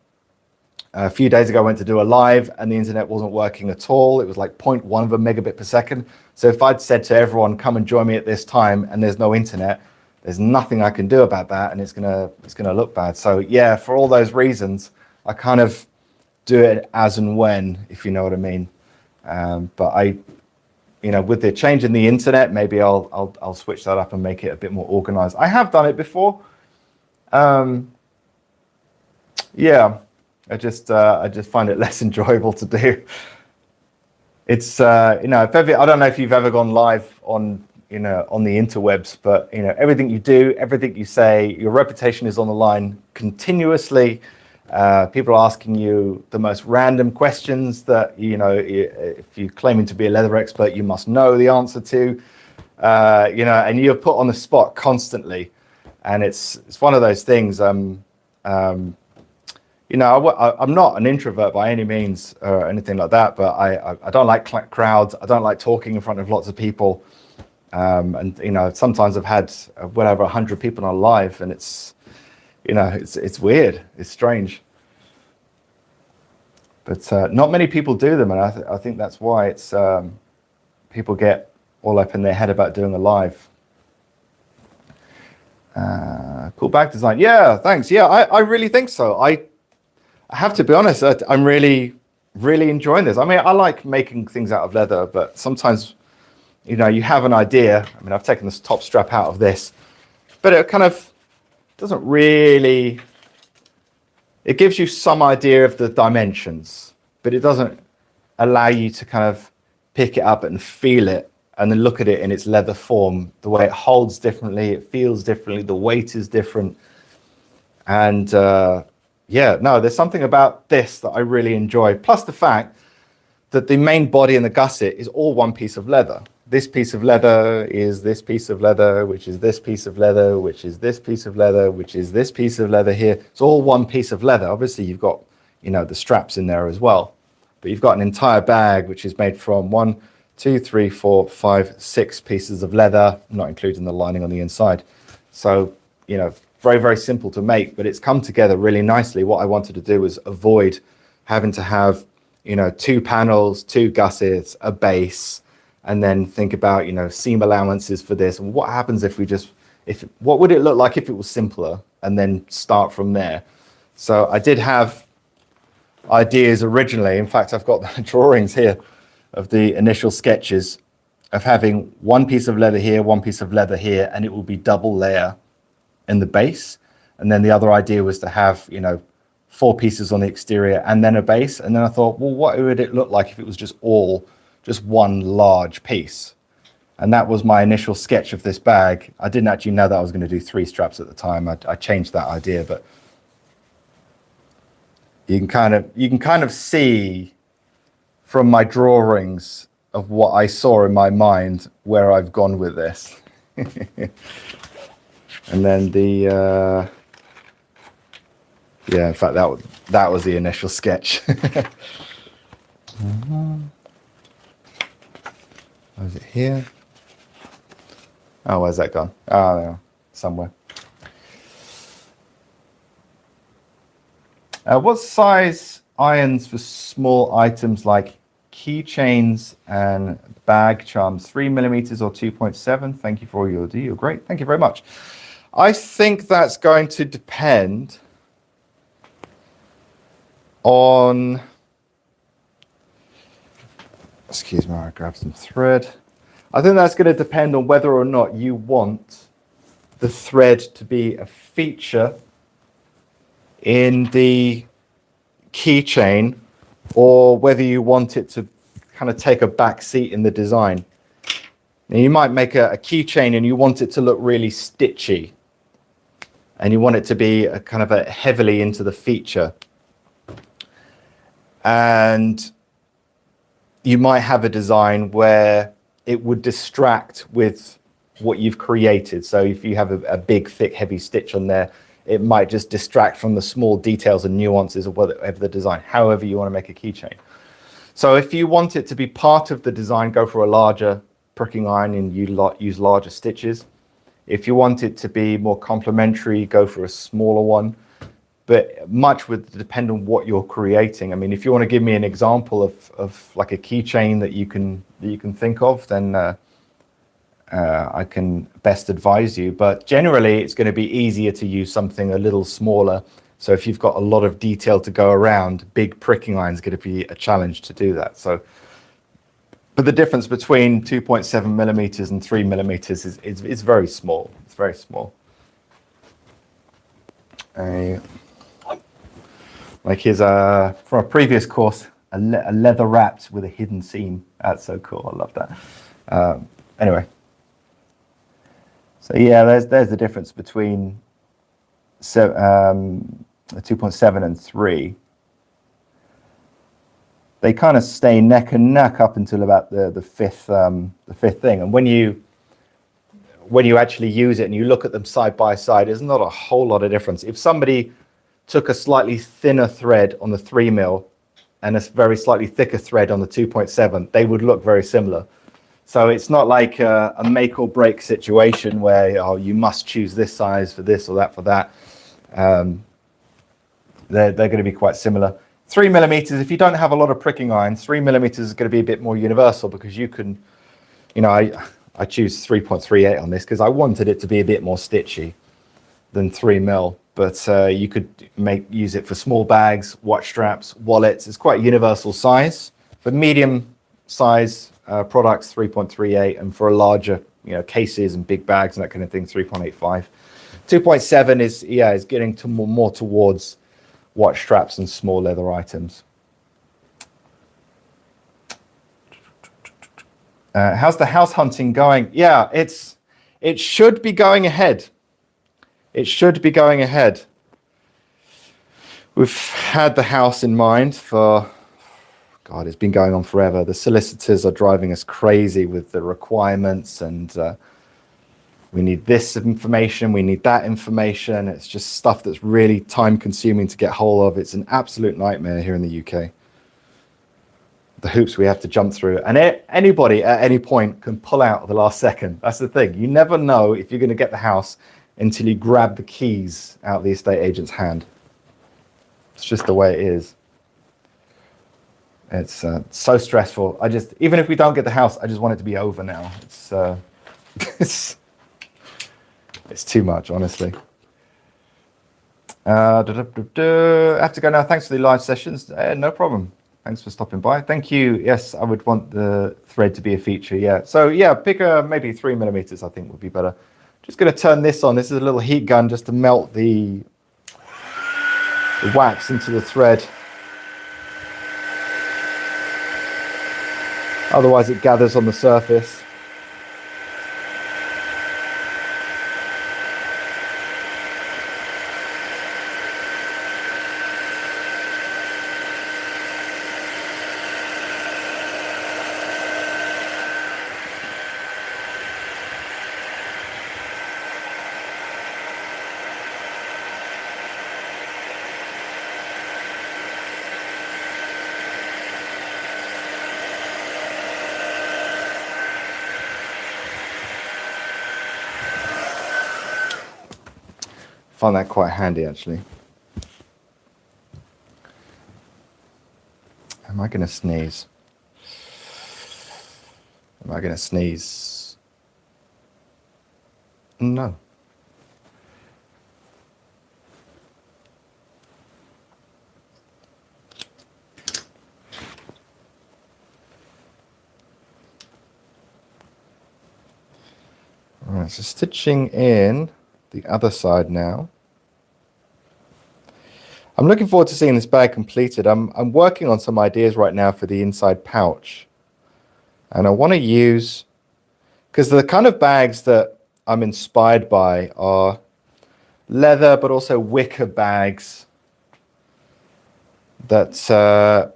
A few days ago, I went to do a live and the internet wasn't working at all. It was like 0.1 of a megabit per second. So if I'd said to everyone, come and join me at this time, and there's no internet, there's nothing I can do about that, and it's gonna look bad. So yeah, for all those reasons, I kind of do it as and when, if you know what I mean. But with the change in the internet, maybe I'll switch that up and make it a bit more organized. I have done it before. Yeah, I just find it less enjoyable to do. It's I don't know if you've ever gone live on the interwebs, but everything you do, everything you say, your reputation is on the line continuously. People are asking you the most random questions that if you're claiming to be a leather expert, you must know the answer to. And you're put on the spot constantly, and it's one of those things. I'm not an introvert by any means or anything like that, but I don't like crowds. I don't like talking in front of lots of people. And sometimes I've had whatever 100 people on live, and it's weird, it's strange. But not many people do them, and I think that's why it's people get all up in their head about doing a live. Cool bag design. Yeah, thanks. Yeah, I really think so. I have to be honest, I'm really, really enjoying this. I mean, I like making things out of leather, but sometimes, you have an idea. I mean, I've taken this top strap out of this, but it kind of, doesn't really, it gives you some idea of the dimensions, but it doesn't allow you to kind of pick it up and feel it and then look at it in its leather form. The way it holds differently, it feels differently, the weight is different. And yeah, no, there's something about this that I really enjoy. Plus the fact that the main body and the gusset is all one piece of leather. This piece of leather is this piece of leather, which is this piece of leather, which is this piece of leather, which is this piece of leather here. It's all one piece of leather. Obviously, you've got, you know, the straps in there as well. But you've got an entire bag, which is made from 1, 2, 3, 4, 5, 6 pieces of leather, not including the lining on the inside. So, you know, very, very simple to make, but it's come together really nicely. What I wanted to do was avoid having to have, you know, 2 panels, 2 gussets, a base, and then think about, you know, seam allowances for this. And what happens if we just, what would it look like if it was simpler, and then start from there? So I did have ideas originally. In fact, I've got the drawings here of the initial sketches of having one piece of leather here, one piece of leather here, and it will be double layer in the base. And then the other idea was to have, you know, 4 pieces on the exterior and then a base. And then I thought, well, what would it look like if it was just one large piece? And that was my initial sketch of this bag. I didn't actually know that I was going to do 3 straps at the time. I changed that idea, but you can kind of see from my drawings of what I saw in my mind where I've gone with this. And then the yeah, in fact that was the initial sketch. Was it here? Oh, where's that gone? Oh, there, somewhere. What size irons for small items like keychains and bag charms? 3mm or 2.7? Thank you for your deal. Great, thank you very much. I think that's going to depend on, excuse me, I grabbed some thread. I think that's going to depend on whether or not you want the thread to be a feature in the keychain, or whether you want it to kind of take a back seat in the design. Now, you might make a keychain and you want it to look really stitchy, and you want it to be a kind of a heavily into the feature. And you might have a design where it would distract with what you've created. So if you have a big, thick, heavy stitch on there, it might just distract from the small details and nuances of whatever the design, however you want to make a keychain. So if you want it to be part of the design, go for a larger pricking iron and you use larger stitches. If you want it to be more complementary, go for a smaller one. But much would depend on what you're creating. I mean, if you want to give me an example of like a keychain that you can think of, then I can best advise you. But generally, it's going to be easier to use something a little smaller. So if you've got a lot of detail to go around, big pricking iron is going to be a challenge to do that. So, but the difference between 2.7mm and 3mm is very small. It's very small. Like here's from a previous course, a leather wrapped with a hidden seam. That's so cool. I love that. Anyway, so yeah, there's the difference between 2.7 and 3. They kind of stay neck and neck up until about the fifth thing. And when you actually use it and you look at them side by side, there's not a whole lot of difference. If somebody took a slightly thinner thread on the 3mm and a very slightly thicker thread on the 2.7, they would look very similar. So it's not like a make or break situation where you must choose this size for this or that for that. They're going to be quite similar. 3mm, if you don't have a lot of pricking iron, 3mm is going to be a bit more universal, because you can, I choose 3.38 on this because I wanted it to be a bit more stitchy than 3mm. But you could use it for small bags, watch straps, wallets. It's quite a universal size. For medium size products, 3.38, and for a larger, cases and big bags and that kind of thing, 3.85. 2.7 is getting to more towards watch straps and small leather items. How's the house hunting going? Yeah, it should be going ahead. It should be going ahead. We've had the house in mind for, God, it's been going on forever. The solicitors are driving us crazy with the requirements, and we need this information, we need that information. It's just stuff that's really time consuming to get hold of. It's an absolute nightmare here in the UK. The hoops we have to jump through, and anybody at any point can pull out at the last second. That's the thing. You never know if you're going to get the house until you grab the keys out of the estate agent's hand. It's just the way it is. It's so stressful. Even if we don't get the house, I just want it to be over now. It's too much, honestly. I have to go now. Thanks for the live sessions. No problem. Thanks for stopping by. Thank you. Yes, I would want the thread to be a feature. Yeah. So yeah, pick maybe 3mm. I think would be better. Just going to turn this on. This is a little heat gun just to melt the wax into the thread. Otherwise, it gathers on the surface. Find that quite handy, actually. Am I going to sneeze? Am I going to sneeze? No. All right, so stitching in the other side now. I'm looking forward to seeing this bag completed. I'm working on some ideas right now for the inside pouch. And I want to use, because the kind of bags that I'm inspired by are leather, but also wicker bags that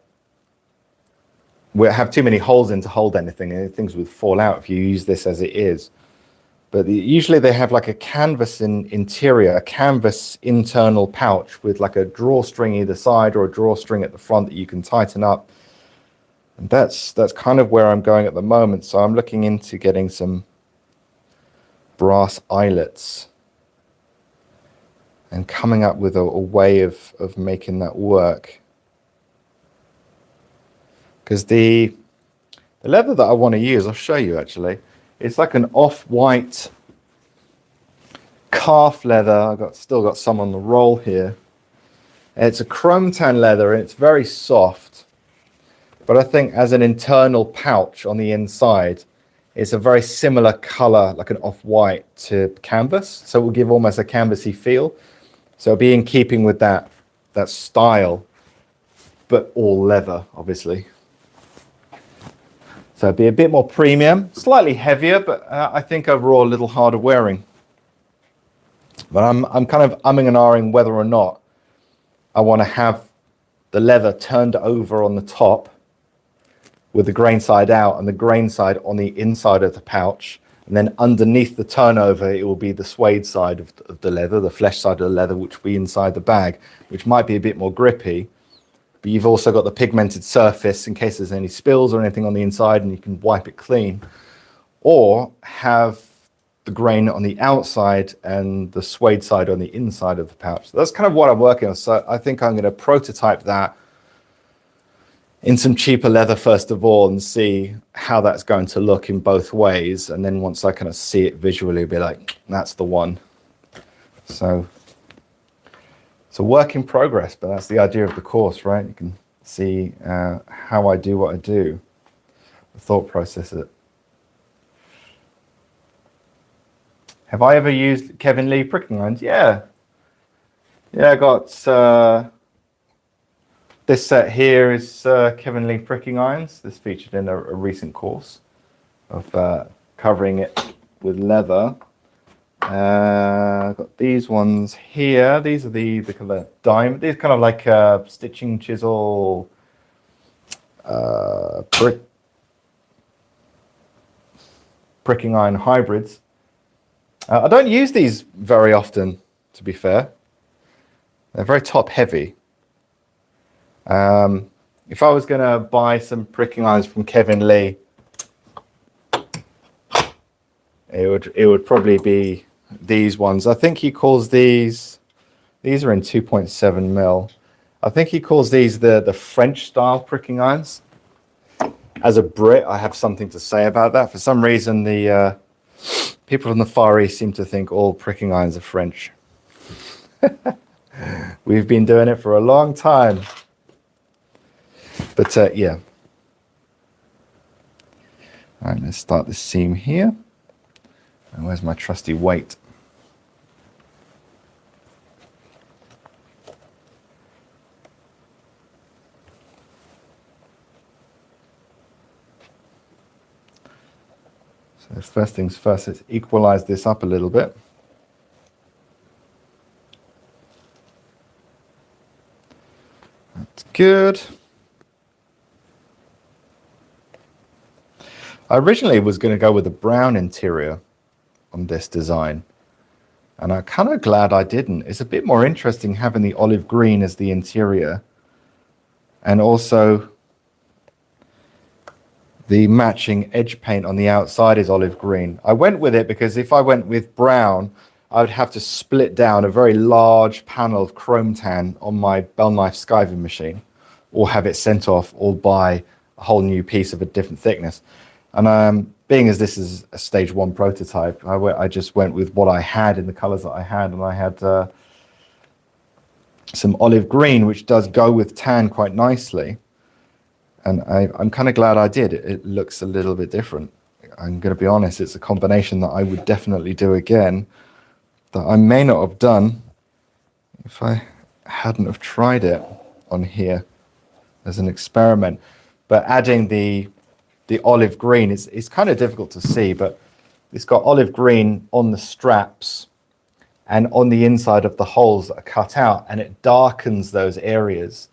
will have too many holes in to hold anything, and things would fall out if you use this as it is. But usually they have like a canvas interior, a canvas internal pouch with like a drawstring either side or a drawstring at the front that you can tighten up. And that's kind of where I'm going at the moment. So I'm looking into getting some brass eyelets and coming up with a way of making that work. Because the leather that I want to use, I'll show you actually. It's like an off-white calf leather. I've still got some on the roll here. It's a chrome tan leather and it's very soft. But I think as an internal pouch on the inside, it's a very similar color, like an off-white to canvas. So it will give almost a canvasy feel. So it'll be in keeping with that style, but all leather, obviously. So it'd be a bit more premium, slightly heavier, but I think overall a little harder wearing. But I'm kind of umming and ahhing whether or not I want to have the leather turned over on the top with the grain side out and the grain side on the inside of the pouch. And then underneath the turnover, it will be the suede side of the leather, the flesh side of the leather, which will be inside the bag, which might be a bit more grippy. But you've also got the pigmented surface in case there's any spills or anything on the inside and you can wipe it clean. Or have the grain on the outside and the suede side on the inside of the pouch. So that's kind of what I'm working on. So I think I'm going to prototype that in some cheaper leather first of all and see how that's going to look in both ways. And then once I kind of see it visually, be like, that's the one. So it's a work in progress, but that's the idea of the course, right? You can see how I do what I do, the thought process of it. Have I ever used Kevin Lee pricking irons? Yeah. Yeah, I got this set here is Kevin Lee pricking irons. This featured in a recent course of covering it with leather. I've got these ones here. These are the kind of diamond. These kind of like stitching chisel pricking iron hybrids. I don't use these very often, to be fair. They're very top heavy. If I was going to buy some pricking irons from Kevin Lee, it would probably be these ones. I think he calls these are in 2.7 mil. I think he calls these the French style pricking irons. As a Brit, I have something to say about that. For some reason, the people from the Far East seem to think all pricking irons are French. We've been doing it for a long time. But yeah. All right, let's start the seam here. And where's my trusty weight? So first things first, let's equalize this up a little bit. That's good. I originally was going to go with a brown interior on this design, and I'm kind of glad I didn't. It's a bit more interesting having the olive green as the interior, and also the matching edge paint on the outside is olive green. I went with it because if I went with brown, I would have to split down a very large panel of chrome tan on my Bell Knife skiving machine, or have it sent off, or buy a whole new piece of a different thickness. And being as this is a stage 1 prototype, I just went with what I had in the colors that I had, and I had some olive green, which does go with tan quite nicely. And I'm kind of glad I did. It looks a little bit different. I'm going to be honest, it's a combination that I would definitely do again, that I may not have done if I hadn't have tried it on here as an experiment. But adding the olive green, it's kind of difficult to see, but it's got olive green on the straps and on the inside of the holes that are cut out, and it darkens those areas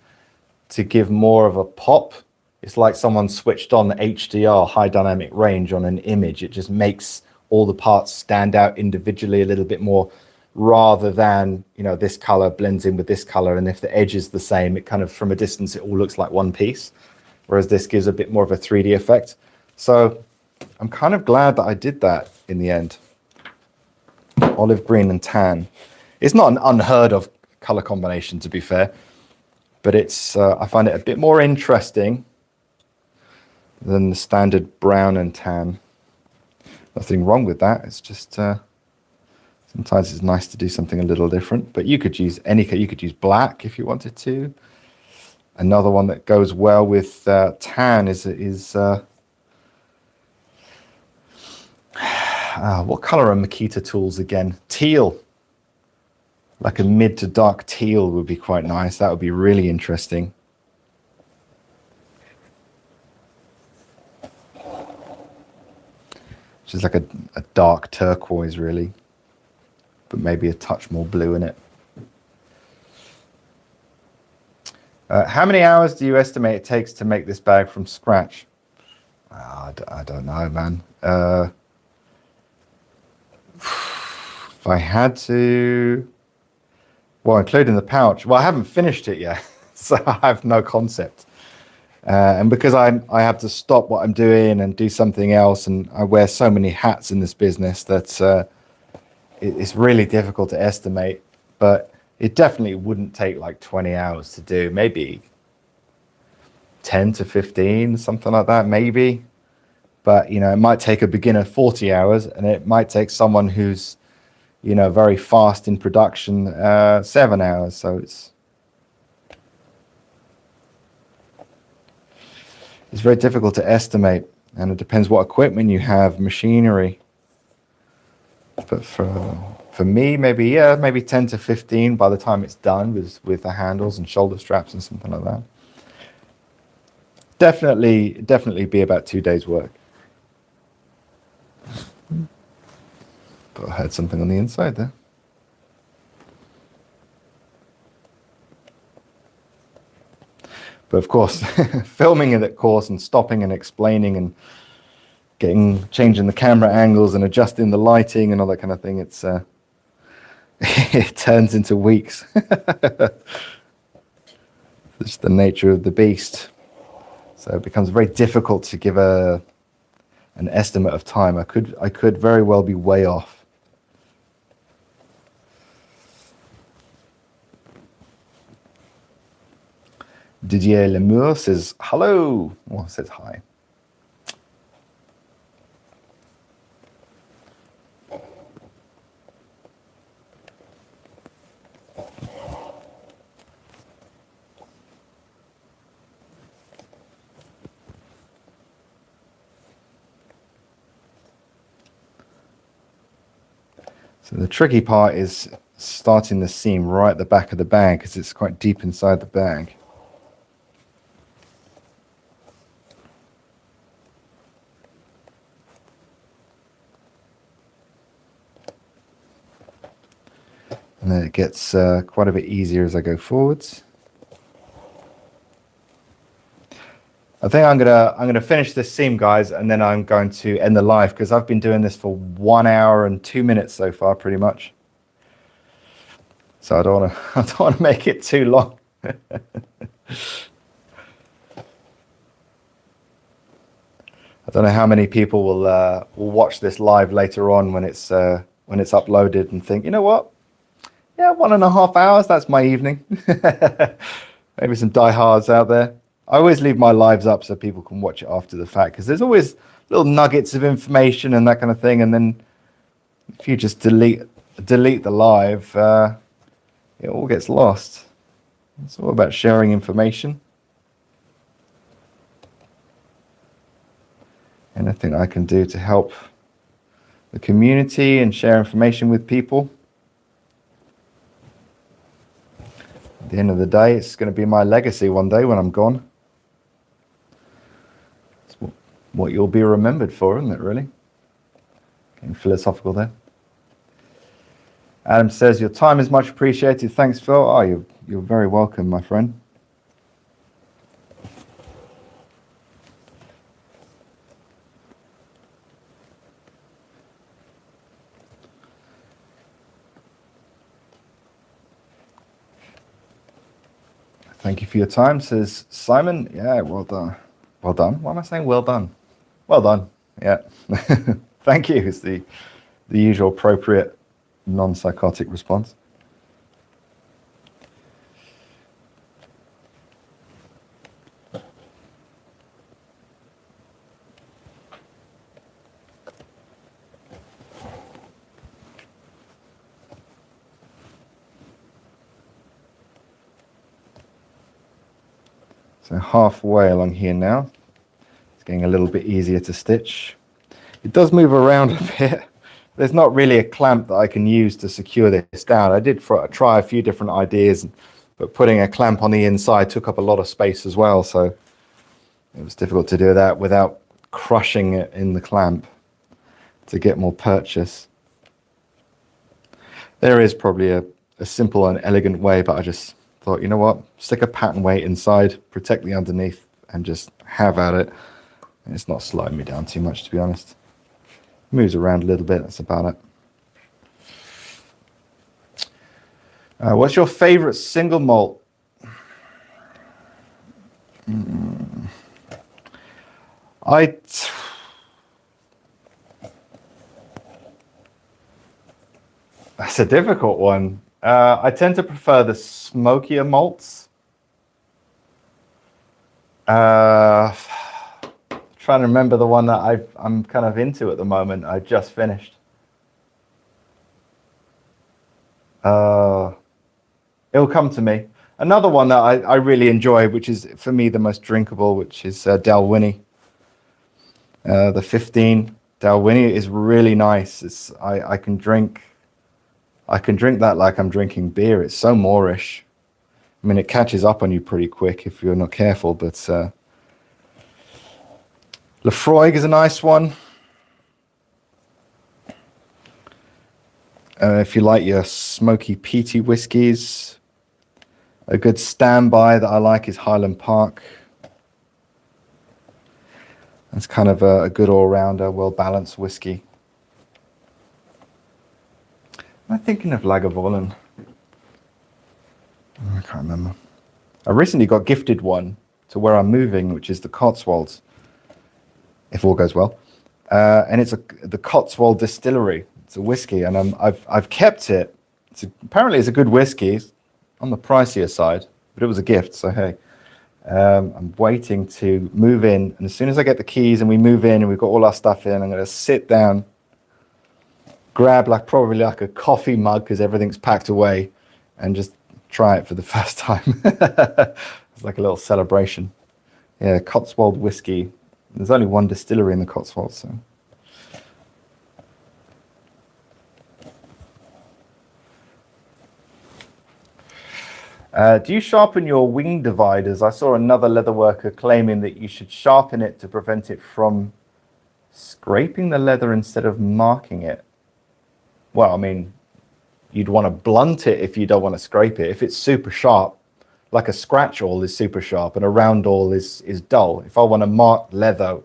to give more of a pop. It's like someone switched on the HDR, high dynamic range, on an image. It just makes all the parts stand out individually a little bit more, rather than, you know, this color blends in with this color, and if the edge is the same, it kind of, from a distance, it all looks like one piece, whereas this gives a bit more of a 3D effect. So I'm kind of glad that I did that in the end. Olive green and tan. It's not an unheard of color combination, to be fair, but it's I find it a bit more interesting than the standard brown and tan. Nothing wrong with that. It's just sometimes it's nice to do something a little different. But you could use you could use black if you wanted to. Another one that goes well with tan is what color are Makita tools again? Teal. Like a mid to dark teal would be quite nice. That would be really interesting. Which is like a dark turquoise, really, but maybe a touch more blue in it. How many hours do you estimate it takes to make this bag from scratch? I don't know, man. If I had to, well, including the pouch, well, I haven't finished it yet, so I have no concept. And because I have to stop what I'm doing and do something else, and I wear so many hats in this business that it's really difficult to estimate. But it definitely wouldn't take like 20 hours to do. Maybe 10 to 15, something like that, maybe. But, you know, it might take a beginner 40 hours, and it might take someone who's, you know, very fast in production 7 hours. So it's very difficult to estimate, and it depends what equipment you have, machinery. But for me, maybe 10 to 15 by the time it's done with the handles and shoulder straps and something like that. Definitely be about 2 days work. But I heard something on the inside there. But of course, filming it, of course, and stopping and explaining and changing the camera angles and adjusting the lighting and all that kind of thing, it's it turns into weeks. It's the nature of the beast. So it becomes very difficult to give an estimate of time. I could very well be way off. Didier Lemur says hello. Well, says hi. So the tricky part is starting the seam right at the back of the bag because it's quite deep inside the bag. And then it gets quite a bit easier as I go forwards. I think I'm gonna finish this seam, guys, and then I'm going to end the live because I've been doing this for 1 hour and 2 minutes so far, pretty much. So I don't want to make it too long. I don't know how many people will watch this live later on when it's uploaded and think, you know what? Yeah, 1.5 hours. That's my evening. Maybe some diehards out there. I always leave my lives up so people can watch it after the fact because there's always little nuggets of information and that kind of thing. And then if you just delete the live, it all gets lost. It's all about sharing information. Anything I can do to help the community and share information with people. At the end of the day, it's going to be my legacy one day when I'm gone. It's what you'll be remembered for, isn't it, really? Getting philosophical there. Adam says, your time is much appreciated. Thanks, Phil. Oh, you're very welcome, my friend. Thank you for your time, says Simon. Yeah, well done. Well done. Why am I saying well done? Well done. Yeah. Thank you is the usual appropriate non-psychotic response. So halfway along here now. It's getting a little bit easier to stitch. It does move around a bit. There's not really a clamp that I can use to secure this down. I did try a few different ideas, but putting a clamp on the inside took up a lot of space as well. So it was difficult to do that without crushing it in the clamp to get more purchase. There is probably a simple and elegant way, but I just thought, you know what, stick a pattern weight inside, protect the underneath, and just have at it. And it's not slowing me down too much, to be honest. Moves around a little bit, that's about it. What's your favorite single malt? That's a difficult one. I tend to prefer the smokier malts. Trying to remember the one that I'm kind of into at the moment. I just finished. It'll come to me. Another one that I really enjoy, which is for me the most drinkable, which is Dalwhinnie, the 15. Dalwhinnie is really nice. I can drink that like I'm drinking beer. It's so moreish. I mean, it catches up on you pretty quick if you're not careful, but Laphroaig is a nice one. If you like your smoky, peaty whiskies, a good standby that I like is Highland Park. That's kind of a good all-rounder, well-balanced whiskey. Am I thinking of Lagavulin? I can't remember. I recently got gifted one to where I'm moving, which is the Cotswolds, if all goes well. And it's the Cotswold Distillery. It's a whiskey, and I've kept it. Apparently, it's a good whiskey. It's on the pricier side, but it was a gift, so hey. I'm waiting to move in, and as soon as I get the keys and we move in and we've got all our stuff in, I'm going to sit down, grab probably like a coffee mug because everything's packed away, and just try it for the first time. It's like a little celebration. Yeah, Cotswold whiskey. There's only one distillery in the Cotswolds, so. Do you sharpen your wing dividers? I saw another leatherworker claiming that you should sharpen it to prevent it from scraping the leather instead of marking it. Well, I mean, you'd want to blunt it if you don't want to scrape it. If it's super sharp, like a scratch awl is super sharp and a round awl is dull. If I want to mark leather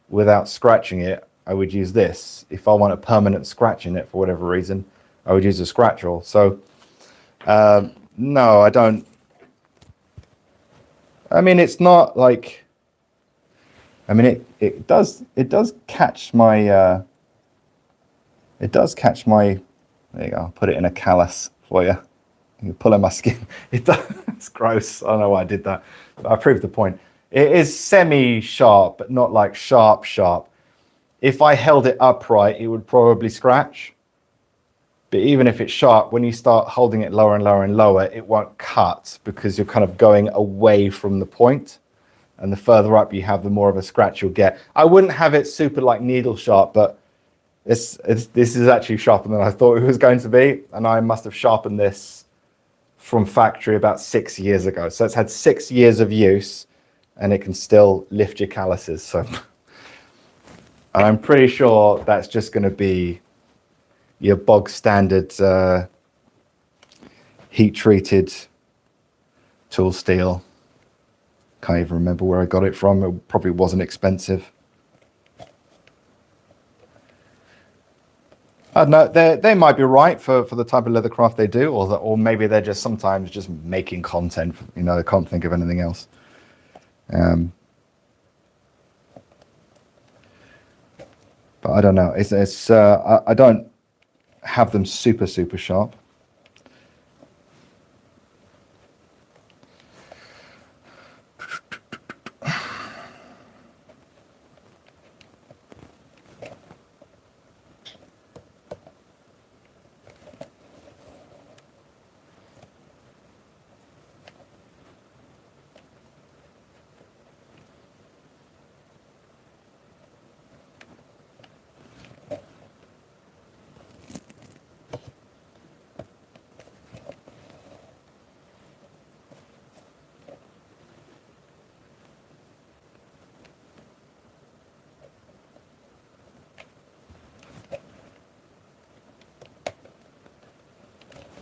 without scratching it, I would use this. If I want a permanent scratch in it for whatever reason, I would use a scratch awl. So, no, I don't. I mean, it's not like. I mean, it does catch my. It does catch my. There you go. I'll put it in a callus for you. You're pulling my skin. It does. It's gross. I don't know why I did that. But I proved the point. It is semi-sharp, but not like sharp. If I held it upright, it would probably scratch. But even if it's sharp, when you start holding it lower and lower and lower, it won't cut because you're kind of going away from the point. And the further up you have, the more of a scratch you'll get. I wouldn't have it super like needle sharp, but this is actually sharper than I thought it was going to be. And I must have sharpened this from factory about 6 years ago. So it's had 6 years of use and it can still lift your calluses. So and I'm pretty sure that's just going to be your bog standard heat treated tool steel. Can't even remember where I got it from. It probably wasn't expensive. I don't know, they might be right for the type of leathercraft they do, or maybe they're just sometimes just making content. You know, they can't think of anything else. But I don't know. I don't have them super sharp.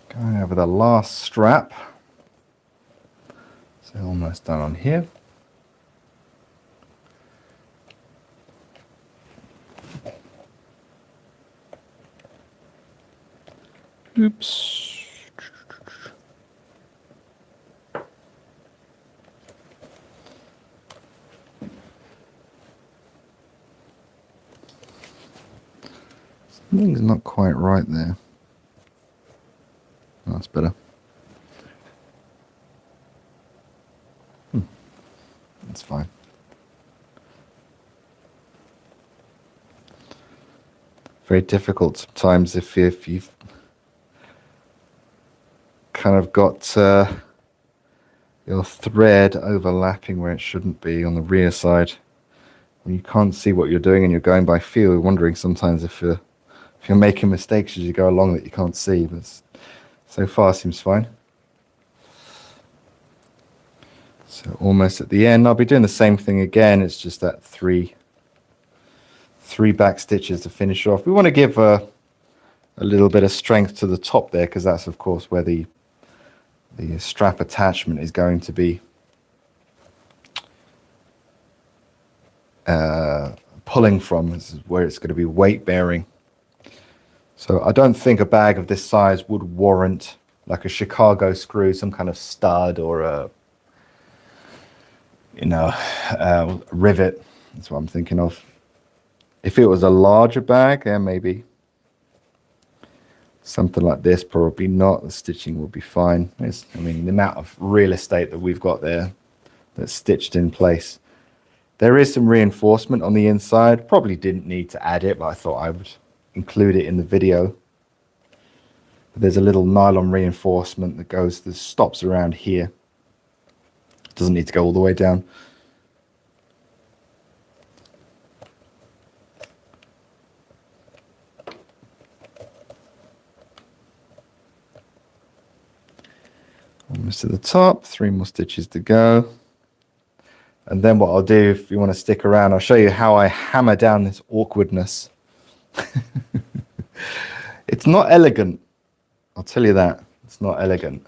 Going over the last strap. So almost done on here. Oops. Something's not quite right there. Oh, that's better. That's fine. Very difficult sometimes if you've kind of got your thread overlapping where it shouldn't be on the rear side. when you can't see what you're doing and you're going by feel, you're wondering sometimes if you're making mistakes as you go along that you can't see. But so far seems fine. So almost at the end. I'll be doing the same thing again. It's just that three back stitches to finish off. We want to give a little bit of strength to the top there, because that's of course where the strap attachment is going to be pulling from. This is where it's going to be weight bearing. So I don't think a bag of this size would warrant like a Chicago screw, some kind of stud, or a rivet. That's what I'm thinking of. If it was a larger bag, then maybe something like this. Probably not. The stitching will be fine. The amount of real estate that we've got there that's stitched in place. There is some reinforcement on the inside. Probably didn't need to add it, but I thought I would include it in the video. There's a little nylon reinforcement that stops around here. It doesn't need to go all the way down. Almost to the top, 3 more stitches to go. And then what I'll do, if you want to stick around, I'll show you how I hammer down this awkwardness. It's not elegant. I'll tell you that. It's not elegant.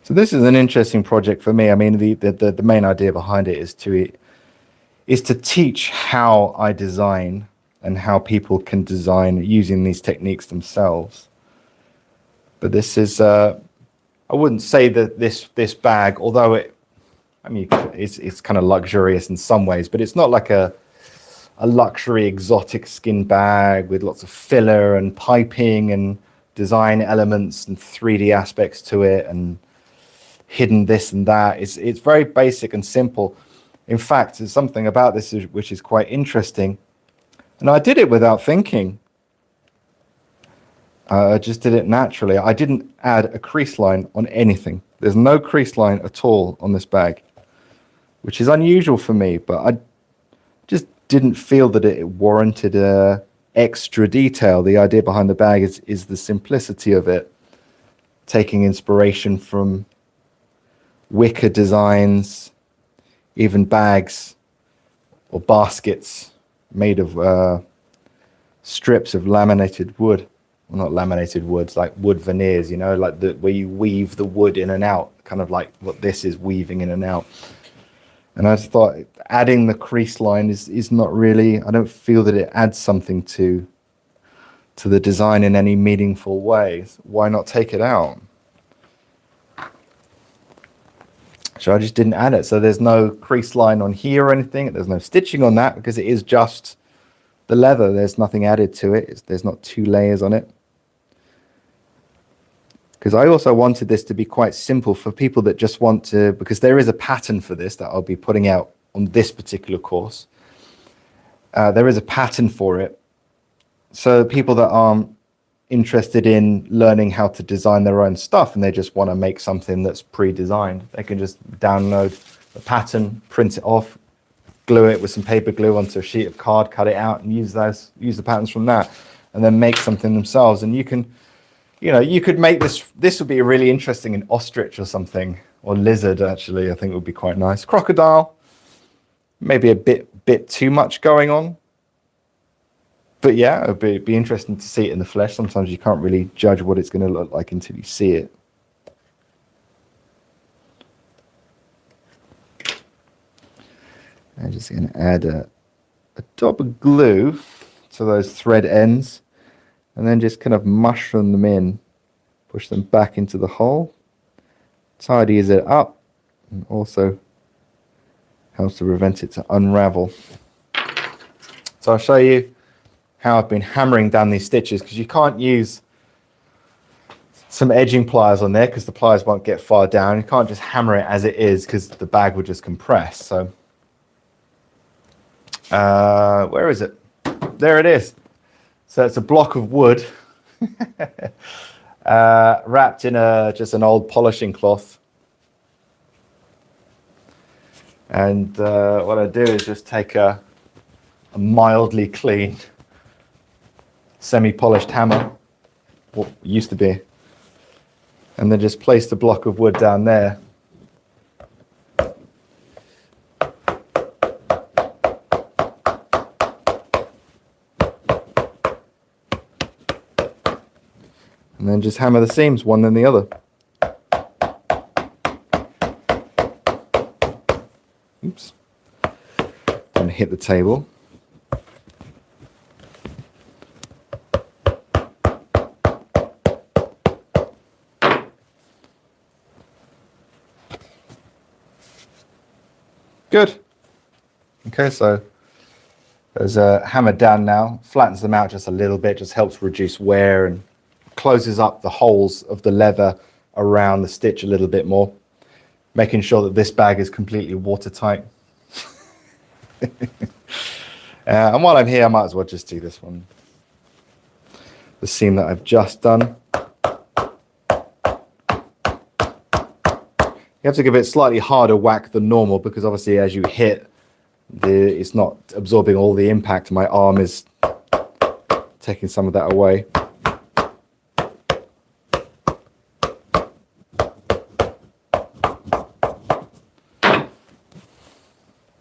So this is an interesting project for me. I mean, the main idea behind it is to teach how I design and how people can design using these techniques themselves. But this is, I wouldn't say that this bag, although it's kind of luxurious in some ways, but it's not like a luxury exotic skin bag with lots of filler and piping and design elements and 3D aspects to it and hidden this and that. It's very basic and simple. In fact, there's something about this which is quite interesting, and I did it without thinking. I just did it naturally. I didn't add a crease line on anything. There's no crease line at all on this bag, which is unusual for me, but I just didn't feel that it warranted extra detail. The idea behind the bag is the simplicity of it, taking inspiration from wicker designs, even bags or baskets made of strips of laminated wood. Well, not laminated woods, like wood veneers, like where you weave the wood in and out, kind of like what this is, weaving in and out. And I just thought adding the crease line is not really, I don't feel that it adds something to the design in any meaningful way. Why not take it out? So I just didn't add it. So there's no crease line on here or anything. There's no stitching on that because it is just the leather. There's nothing added to it. There's not 2 layers on it. Because I also wanted this to be quite simple for people that just want to, because there is a pattern for this that I'll be putting out on this particular course. There is a pattern for it. So people that aren't interested in learning how to design their own stuff and they just want to make something that's pre-designed, they can just download the pattern, print it off, glue it with some paper glue onto a sheet of card, cut it out and use the patterns from that, and then make something themselves. And you could make this would be really interesting in ostrich or something, or lizard. Actually, I think would be quite nice. Crocodile, maybe a bit too much going on. But yeah, it'd be interesting to see it in the flesh. Sometimes you can't really judge what it's going to look like until you see it. I'm just going to add a dab of glue to those thread ends, and then just kind of mushroom them in, push them back into the hole, tidies it up, and also helps to prevent it to unravel. So I'll show you how I've been hammering down these stitches, because you can't use some edging pliers on there because the pliers won't get far down. You can't just hammer it as it is because the bag would just compress. So where is it? There it is. So it's a block of wood wrapped in just an old polishing cloth. And what I do is just take a mildly clean semi-polished hammer, what used to be, and then just place the block of wood down there. And then just hammer the seams, one then the other. Oops. Don't hit the table. Good. Okay, so there's a hammer down now, flattens them out just a little bit, just helps reduce wear and closes up the holes of the leather around the stitch a little bit more, making sure that this bag is completely watertight. And while I'm here, I might as well just do this one. The seam that I've just done. You have to give it a slightly harder whack than normal because obviously as you hit, it's not absorbing all the impact. My arm is taking some of that away.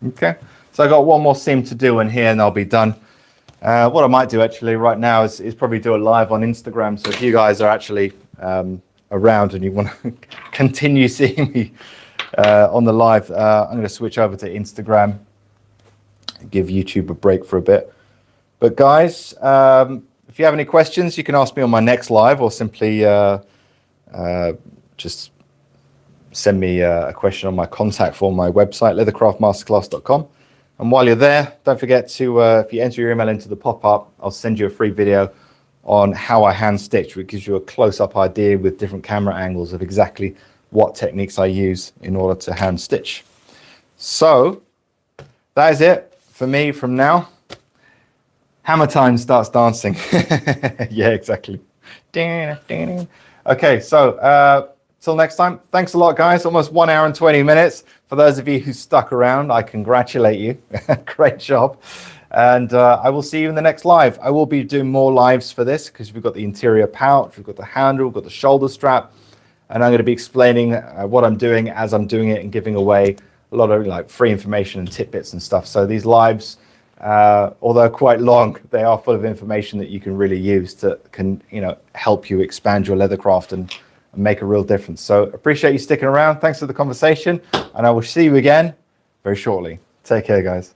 Okay, so I got one more seam to do in here and I'll be done. What I might do actually right now is probably do it live on Instagram. So if you guys are actually around and you want to continue seeing me on the live, I'm going to switch over to Instagram, give YouTube a break for a bit. But guys, if you have any questions, you can ask me on my next live or simply just send me a question on my contact form, my website, leathercraftmasterclass.com. And while you're there, don't forget to, if you enter your email into the pop-up, I'll send you a free video on how I hand stitch, which gives you a close-up idea with different camera angles of exactly what techniques I use in order to hand stitch. So that is it for me from now. Hammer time starts dancing. Yeah, exactly. Okay, so till next time, thanks a lot, guys. Almost 1 hour and 20 minutes. For those of you who stuck around, I congratulate you. Great job. And I will see you in the next live. I will be doing more lives for this because we've got the interior pouch, we've got the handle, we've got the shoulder strap, and I'm going to be explaining what I'm doing as I'm doing it and giving away a lot of like free information and tidbits and stuff. So these lives, although quite long, they are full of information that you can really use to help you expand your leathercraft and make a real difference. So appreciate you sticking around. Thanks for the conversation, and I will see you again very shortly. Take care, guys.